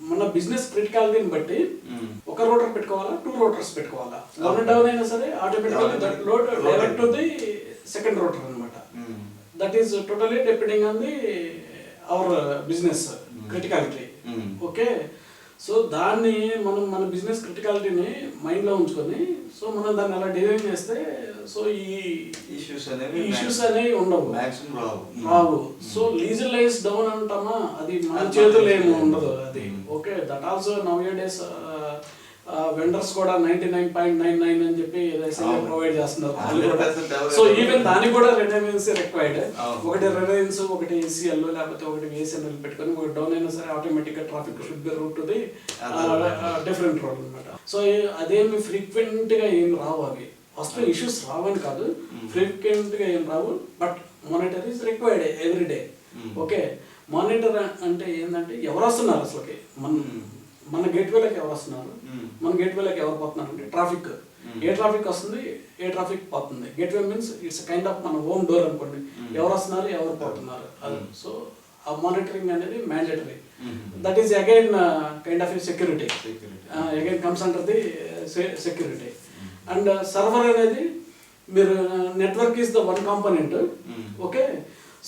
మన బిజినెస్ క్రిటికాలిటీని బట్టి ఒక రోటర్ పెట్టుకోవాలా, 2 routers పెట్టుకోవాలా. 1 డౌన్ అయినా సరే ఆటోమేటిక్గా that load direct to the second router అనమాట. That is totally depending on the our business criticality. Okay, so దాన్ని మనం మన బిజినెస్ క్రిటికాలిటీని మైండ్లో ఉంచుకొని సో మనం దాన్ని అలా డిజైన్ చేస్తే సో ఈ ఇష్యూస్ అనేవి ఉండవు, రావు. సో లీజలైజ్ డౌన్ అంటామా, అది మన చేతులు ఏమి ఉండదు అది. Okay, that also now days vendors కూడా 99.99 అని చెప్పి ప్రొవైడ్ చేస్తున్నారు. సో ఈవెన్ దానికి కూడా రెడెండెన్సీ రిక్వైర్డ్. ఒకటి రిలయన్స్, ఒకటి ఏసీఎల్, లేకపోతే ఒకటి బిఎస్ఎన్ఎల్ పెట్టుకొని ఒకటి డౌన్ అయినా సరే ఆటోమేటిక్ గా traffic should be route to the different road అనమాట. సో అదేమి ఫ్రీక్వెంట్ గా ఏం రావు, అవి ఫస్ట్ ఇష్యూస్ రావని కాదు, ఫ్రీక్వెంట్ గా ఏం రావు. But monitor is required every day. Okay, monitor అంటే ఏంటంటే ఎవరు వస్తున్నారు అసలుకి, మన గేట్వేలోకి ఎవరు వస్తున్నారు, మన గేట్వేలోకి ఎవరు పోతున్నారు అంటే ట్రాఫిక్, ఏ ట్రాఫిక్ వస్తుంది, ఏ ట్రాఫిక్ పోతుంది. Gateway means it's kind of మన హోమ్ డోర్ అనుకోండి, ఎవరు వస్తున్నారు, ఎవరు పోతున్నారు. సో ఆ మానిటరింగ్ అనేది mandatory. That is again kind of security, again comes under the security. And server అనేది మీరు network is the one component. Okay,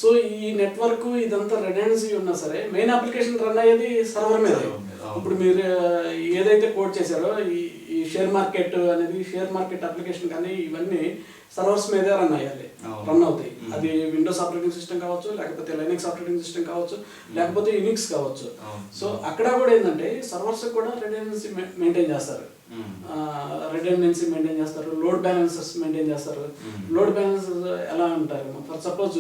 so ఈ నెట్వర్క్ ఇదంతా రెడెండెన్సీ ఉన్నా సరే మెయిన్ అప్లికేషన్ రన్ అయ్యేది సర్వర్ మీద. ఇప్పుడు మీరు ఏదైతే కోడ్ చేశారో ఈ షేర్ మార్కెట్ అనేది, షేర్ మార్కెట్ అప్లికేషన్ కానీ ఇవన్నీ సర్వర్స్ మీదే రన్ అయ్యాలి, రన్ అవుతాయి. అది విండోస్ ఆపరేటింగ్ సిస్టమ్ కావచ్చు, లేకపోతే లైనక్స్ ఆపరేటింగ్ సిస్టమ్ కావచ్చు, లేకపోతే యూనిక్స్ కావచ్చు. సో అక్కడ కూడా ఏంటంటే సర్వర్స్ కూడా రెడెండెన్సీ మెయింటైన్ చేస్తారు, లోడ్ బ్యాలెన్సెస్ మెయింటైన్ చేస్తారు. లోడ్ బ్యాలెన్సెస్ ఎలా అంటారు, ఫర్ సపోజ్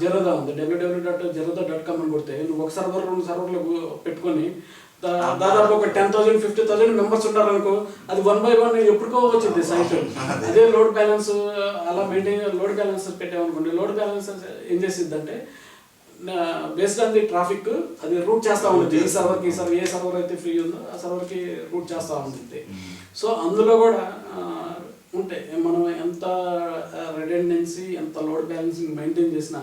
జెరోదా ఉంది, www.zerodha.com అని కొడితే నువ్వు ఒక సర్వర్, 2 సర్వర్లు పెట్టుకొని దాదాపు ఒక 10,000 50,000 మెంబర్స్ ఉంటారనుకో, అది 1 by 1 ఎప్పుడుకో వచ్చింది సైట్. అదే లోడ్ బ్యాలెన్స్ అలా మెయింటైన్, లోడ్ బ్యాలెన్స్ పెట్టామనుకోండి, లోడ్ బ్యాలెన్స్ ఏం చేసిద్ది అంటే బేస్డ్ ఆన్ ది ట్రాఫిక్ అది రూట్ చేస్తూ ఉంటుంది. ఈ సర్వర్కి ఏ సర్వర్ అయితే ఫ్రీ ఉందో ఆ సర్వర్కి రూట్ చేస్తూ ఉంటుంది. సో అందులో కూడా ఉంటాయి, మనం ఎంత రెడెండెన్సీ, ఎంత లోడ్ బ్యాలెన్సింగ్ మెయింటైన్ చేసినా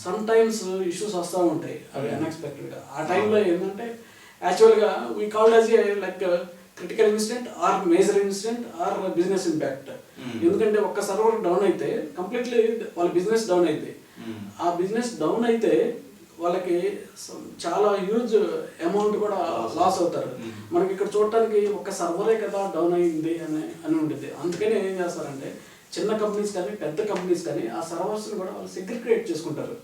సమ్ టైమ్స్ ఇష్యూస్ వస్తూ ఉంటాయి, అవి అన్ఎక్స్పెక్టెడ్గా. ఆ టైంలో ఏంటంటే యాక్చువల్గా we called as a like critical incident or major incident or business impact. ఎందుకంటే ఒక్క సర్వర్ డౌన్ అయితే కంప్లీట్లీ వాళ్ళ బిజినెస్ డౌన్ అయితే, ఆ బిజినెస్ డౌన్ అయితే వాళ్ళకి చాలా హ్యూజ్ అమౌంట్ కూడా లాస్ అవుతారు. మనకి ఇక్కడ చూడటానికి ఒక సర్వరే కదా డౌన్ అయింది అని ఉంటుంది. అందుకని ఏం చేస్తారంటే చిన్న కంపెనీస్ కానీ పెద్ద కంపెనీస్ కానీ ఆ సర్వర్స్ని కూడా వాళ్ళు సెగ్రిగేట్ చేసుకుంటారు.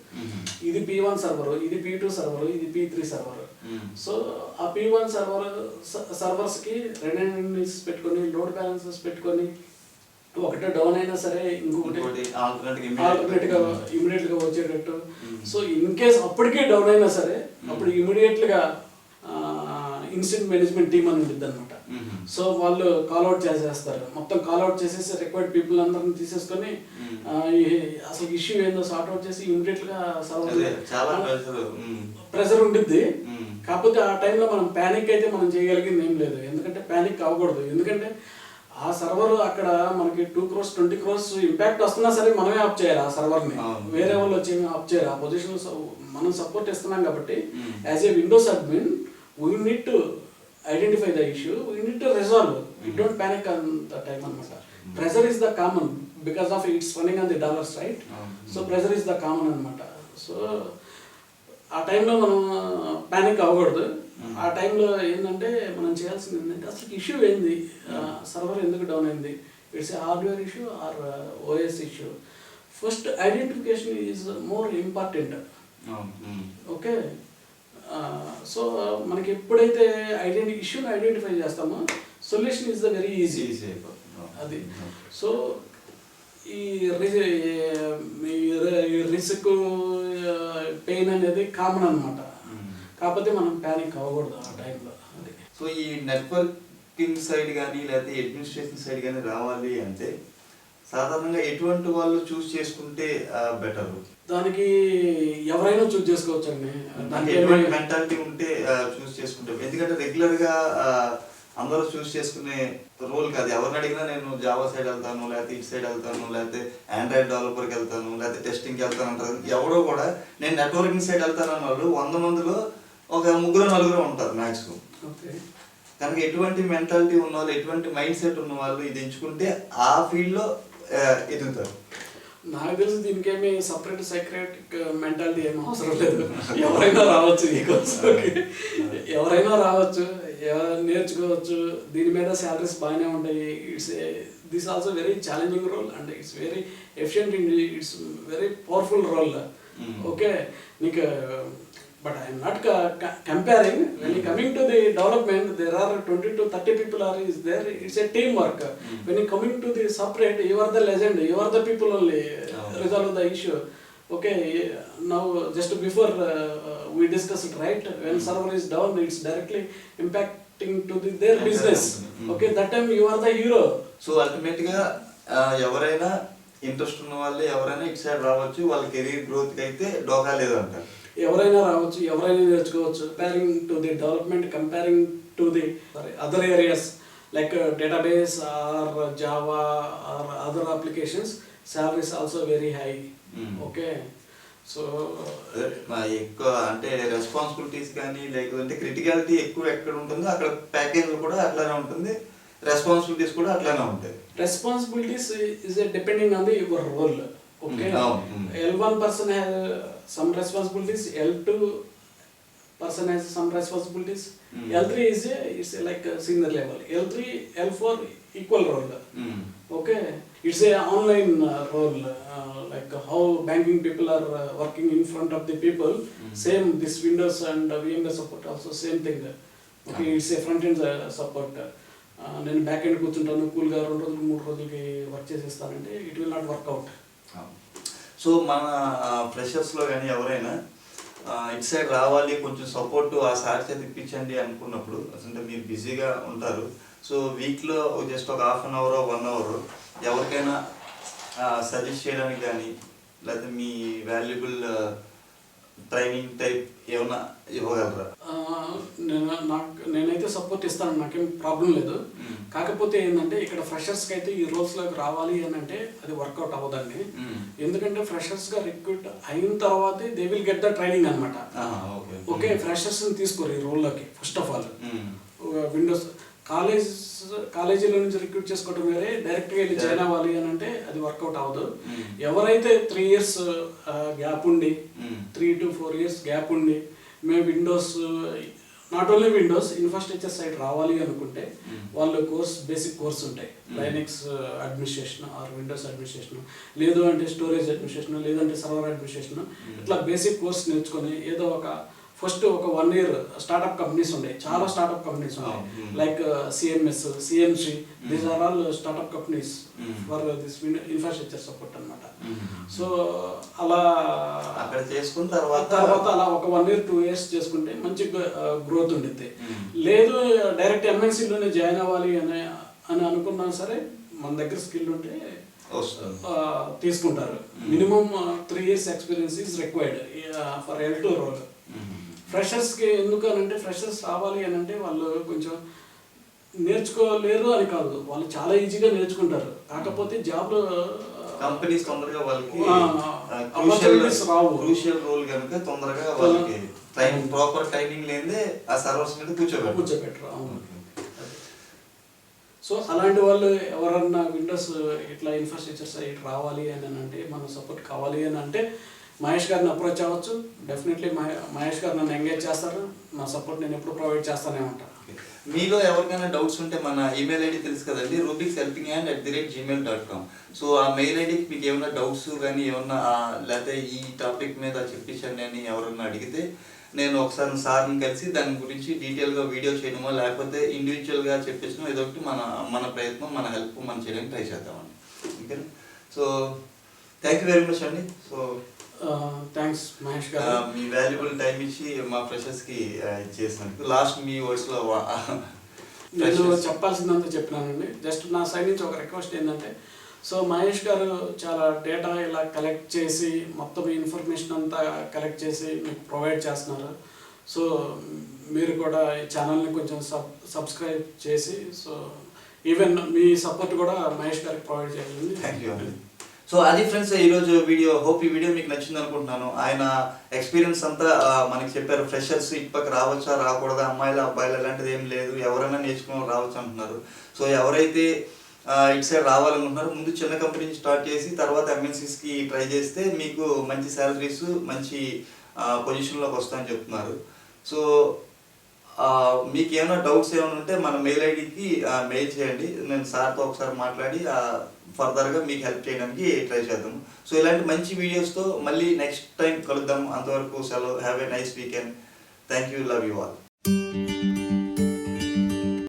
ఇది P1 సర్వర్, ఇది P2 సర్వర్, ఇది P3 సర్వర్. సో ఆ P1 సర్వర్స్కి రెడెండెన్సీస్ పెట్టుకొని, లోడ్ బ్యాలెన్సెస్ పెట్టుకొని, ఒకటే డౌన్ అయినా సరే ఇంకొకటి ఆల్టర్నేట్ గా ఇమీడియట్ గా వచ్చేటట్టు. సో ఇన్ కేస్ అప్పటికే డౌన్ అయినా సరే అప్పుడు ఇమీడియట్ గా ఇన్సిడెంట్ మేనేజ్మెంట్ టీమ్ అని ఉంటుంది అనమాట. సో వాళ్ళు కాల్అవుట్ చేసేస్తారు, మొత్తం కాల్అవుట్ చేసేసి రిక్వైర్డ్ పీపుల్ అందరిని తీసేసుకొని అసలు ఇష్యూ ఏందో సార్ట్ అవుట్ చేసి ఇమీడియట్ గా ప్రెషర్ ఉంటుంది. కాకపోతే ఆ టైంలో మనం ప్యానిక్ అయితే మనం చేయగలిగింది ఏం లేదు, ఎందుకంటే ప్యానిక్ అవ్వకూడదు. ఎందుకంటే ఆ సర్వర్ అక్కడ మనకి 2 crores 20 crores ఇంపాక్ట్ వస్తున్నా సరే మనమే ఆఫ్ చేయాలి ఆ సర్వర్ని, వేరే వాళ్ళు వచ్చి ఆఫ్ చేయరు. ఆ పొజిషన్ మనం సపోర్ట్ ఇస్తున్నాం కాబట్టి as a Windows admin we need to identify the issue, we need to resolve, we don't panic on the time అనమాట. Pressure is the common because of it's running on the dollars, right? So pressure is the common అనమాట. So ఆ టైంలో మనం panic అవ్వకూడదు. ఆ టైంలో ఏంటంటే మనం చేయాల్సింది ఏంటంటే అసలు ఇష్యూ ఏంది, సర్వర్ ఎందుకు డౌన్ అయింది, it's hardware issue or OS issue. First identification is more important. Okay, so మనకి ఎప్పుడైతే ఇష్యూని ఐడెంటిఫై చేస్తామో solution is the very easy అది. సో ఈ రిస్క్ పెయిన్ అనేది కామన్ అనమాట, కాకపోతే మనం ప్యానిక్ అవ్వకూడదు ఆ టైంలో.
సో ఈ నెట్వర్కింగ్ సైడ్ కానీ లేకపోతే అడ్మినిస్ట్రేషన్ సైడ్ కానీ రావాలి అంటే సాధారణంగా ఎటువంటి వాళ్ళు చూస్ చేసుకుంటే బెటర్?
దానికి ఎవరైనా చూస్ చేసుకోవచ్చు అండి,
మెంటాలిటీ ఉంటే చూస్ చేసుకుంటాం. ఎందుకంటే రెగ్యులర్గా అందరూ చూస్ చేసుకునే రోల్ కాదు. ఎవరిని అడిగినా నేను జావా సైడ్ వెళ్తాను, లేకపోతే ఇటు సైడ్ వెళ్తాను, లేకపోతే ఆండ్రాయిడ్ డెవలపర్కి వెళ్తాను, లేకపోతే టెస్టింగ్కి వెళ్తాను అంటారు. ఎవడో కూడా నేను నెట్వర్కింగ్ సైడ్ వెళ్తాను అన్న వాళ్ళు 100 మందిలో ఒక 3-4 ఉంటారు మ్యాక్సిమం. కనుక ఎటువంటి మెంటాలిటీ ఉన్న వాళ్ళు, ఎటువంటి మైండ్ సెట్ ఉన్న వాళ్ళు ఇది ఎంచుకుంటే ఆ ఫీల్డ్లో ఎదుగుతారు.
నాకు తెలిసి దీనికేమి సపరేట్ సైక్రాటిక్ మెంటాలిటీ ఏమి అవసరం లేదు. ఎవరైనా రావచ్చు ఈ కోర్సులోకి, ఎవరైనా రావచ్చు, నేర్చుకోవచ్చు. దీని మీద శాలరీస్ బాగానే ఉంటాయి. This also very challenging role and it's very efficient in it's very powerful role. Okay, నీకు but I am not comparing. When you coming to the development, there are 20 to 30 people are is there. It's a teamwork. When you coming to the separate, you are the legend. You are the people only resolve the issue. Okay, now just before we discussed, right? When server is down, it's directly impacting to their business. Okay, that time you are the hero.
So ultimately ఎవరైనా interest ఉన్న వాళ్ళు ఎవరైనా ఇటు side రావచ్చు. వాళ్ళ career గ్రోత్కి అయితే డోకా లేదంటారు.
ఎవరైనా రావచ్చు, ఎవరైనా నేర్చుకోవచ్చు. Comparing to the development, comparing to the other areas like database or Java or other applications, salaries also very high. Okay, so
ఎక్కువ అంటే రెస్పాన్సిబిలిటీస్ కానీ లేకపోతే క్రిటికాలిటీ ఎక్కువ ఎక్కడ ఉంటుందో అక్కడ ప్యాకేజ్ కూడా అట్లానే ఉంటుంది, రెస్పాన్సిబిలిటీస్ కూడా అట్లానే ఉంటాయి.
Responsibilities is depending on the your role. Okay, L1 person has some responsibilities, L2 person has some responsibilities, L3 is it's like a senior level, L3, L4 equal role. Okay, it's a online role, like how banking people are working in front of the people. Same this Windows and VMware support also same thing. Okay, it's a front end support. నేను back end కూర్చుంటాను, కూల్గా 2 రోజులు 3 రోజులకి work చేసేస్తానంటే it will not work out.
So మన ఫ్రెషర్స్లో కానీ ఎవరైనా ఇటు సైడ్ రావాలి, కొంచెం సపోర్ట్ ఆ సార్ చేతి ఇప్పించండి అనుకున్నప్పుడు, అంటే మీరు బిజీగా ఉంటారు. సో వీక్లో జస్ట్ ఒక హాఫ్ అన్ అవర్ 1 అవర్ ఎవరికైనా సజెస్ట్ చేయడానికి కానీ లేకపోతే మీ వాల్యుబుల్ ట్రైనింగ్ టైప్ ఏమైనా ఇవ్వగలరా?
నేనైతే సపోర్ట్ ఇస్తాను, నాకేం ప్రాబ్లం లేదు. కాకపోతే ఏంటంటే ఇక్కడ ఫ్రెషర్స్కి అయితే ఈ రోల్స్లోకి రావాలి అని అంటే అది వర్కౌట్ అవ్వదండి. ఎందుకంటే ఫ్రెషర్స్గా రిక్రూట్ అయిన తర్వాతే they will get the training అనమాట. ఓకే, ఫ్రెషర్స్ని తీసుకోరు ఈ రోల్లోకి. ఫస్ట్ ఆఫ్ ఆల్ విండోస్ కాలేజీలో నుంచి రిక్రూట్ చేసుకోవడం వేరే, డైరెక్ట్గా వెళ్ళి జాయిన్ అవ్వాలి అని అంటే అది వర్కౌట్ అవ్వదు. ఎవరైతే 3 years గ్యాప్ ఉండి 3 to 4 years గ్యాప్ ఉండి మేము Windows, not only Windows infrastructure side రావాలి అనుకుంటే వాళ్ళు బేసిక్ కోర్స్ ఉంటాయి. Linux administration or Windows administration, లేదు అంటే స్టోరేజ్ అడ్మినిస్ట్రేషన్, లేదంటే సర్వర్ అడ్మినిస్ట్రేషన్, ఇట్లా బేసిక్ కోర్స్ నేర్చుకొని ఏదో ఒక ఫస్ట్ ఒక 1 year స్టార్ట్అప్ కంపెనీస్ ఉన్నాయి, చాలా స్టార్ట్అప్ కంపెనీస్ ఉన్నాయి, like CMS, CMC, these are all startup companies for this infrastructure support అనమాట. సో అలా
అక్కడ చేసుకున్న తర్వాత
అలా ఒక 1 year 2 years చేసుకుంటే మంచి గ్రోత్ ఉండిద్ది. లేదు డైరెక్ట్ MNCలోనే జాయిన్ అవ్వాలి అని అనుకున్నా సరే మన దగ్గర స్కిల్ ఉంటే తీసుకుంటారు. Minimum 3 years experience is required for L2 role. ఫ్రెషర్స్కి ఎందుకు అని అంటే, ఫ్రెషర్స్ రావాలి అని అంటే వాళ్ళు కొంచెం నేర్చుకోలేరు అని కాదు, వాళ్ళు చాలా ఈజీగా నేర్చుకుంటారు. కాకపోతే జాబ్లో
కంపెనీస్ తొందరగా వాళ్ళకి
క్రూషియల్
రోల్ కనుక తొందరగా వాళ్ళకి ప్రాపర్ టైమింగ్ లేదే ఆ సర్వర్స్ మీద కూర్చోబెట్టరు.
సో అలాంటి వాళ్ళు ఎవరన్నా విండోస్ ఇట్లా ఇన్ఫ్రాస్ట్రక్చర్ సైడ్ రావాలి అని అంటే, మన సపోర్ట్ కావాలి అని అంటే మహేష్ గారిని అప్రోచ్ అవ్వచ్చు. డెఫినెట్లీ మహేష్ గారు నన్ను ఎంగేజ్ చేస్తారు, నా సపోర్ట్ నేను ఎప్పుడు ప్రొవైడ్ చేస్తానే ఉంటాను.
మీలో ఎవరికైనా డౌట్స్ ఉంటే మన ఈమెయిల్ ఐడి తెలుసు కదండి, rubikshelpinghand@gmail.com. సో ఆ మెయిల్ ఐడికి మీకు ఏమైనా డౌట్స్ కానీ ఏమన్నా లేకపోతే ఈ టాపిక్ మీద చెప్పించండి అని ఎవరన్నా అడిగితే నేను ఒకసారి సార్ని కలిసి దాని గురించి డీటెయిల్గా వీడియో చేయడమో లేకపోతే ఇండివిజువల్గా చెప్పించడం ఏదో ఒకటి మన ప్రయత్నం, మన హెల్ప్ మనం చేయడానికి ట్రై చేద్దామండి. ఓకేనా? So thank you very much అండి. సో
థ్యాంక్స్ మహేష్ గారు,
మీ వాల్యుబుల్ టైం ఇచ్చి మా ఫ్రెషర్స్కి ఇచ్చేసినందుకు. లాస్ట్ మీ వాయిస్లో
నేను చెప్పాల్సిందంతా చెప్పినానండి. జస్ట్ నా సైడ్ నుంచి ఒక రిక్వెస్ట్ ఏంటంటే, సో మహేష్ గారు చాలా డేటా ఇలా కలెక్ట్ చేసి మొత్తం ఇన్ఫర్మేషన్ అంతా కలెక్ట్ చేసి మీకు ప్రొవైడ్ చేస్తున్నారు. సో మీరు కూడా ఈ ఛానల్ని కొంచెం సబ్స్క్రైబ్ చేసి, సో ఈవెన్ మీ సపోర్ట్ కూడా మహేష్ గారికి ప్రొవైడ్ చేయాలి.
థ్యాంక్ యూ అండి. సో అది ఫ్రెండ్స్ ఈరోజు వీడియో. హోప్ ఈ వీడియో మీకు నచ్చింది అనుకుంటున్నాను. ఆయన ఎక్స్పీరియన్స్ అంతా మనకి చెప్పారు. ఫ్రెషర్స్ ఇప్పటికి రావచ్చా రాకూడదా, అమ్మాయిలు అబ్బాయిలు అలాంటిది ఏం లేదు, ఎవరైనా నేర్చుకుని రావచ్చు అంటున్నారు. సో ఎవరైతే ఇటు సైడ్ రావాలనుకుంటున్నారు, ముందు చిన్న కంపెనీ నుంచి స్టార్ట్ చేసి తర్వాత ఎంఎన్సీస్కి ట్రై చేస్తే మీకు మంచి శాలరీస్, మంచి పొజిషన్లోకి వస్తాయని చెప్తున్నారు. సో మీకు ఏమైనా డౌట్స్ ఏమైనా ఉంటే మన మెయిల్ ఐడికి మెయిల్ చేయండి. నేను సార్తో ఒకసారి మాట్లాడి ఫర్దర్గా మీకు హెల్ప్ చేయడానికి ట్రై చేద్దాం. సో ఇలాంటి మంచి వీడియోస్తో మళ్ళీ నెక్స్ట్ టైం కలుద్దాం. అంతవరకు సెలవు. Have a nice weekend. Thank you. Love you all.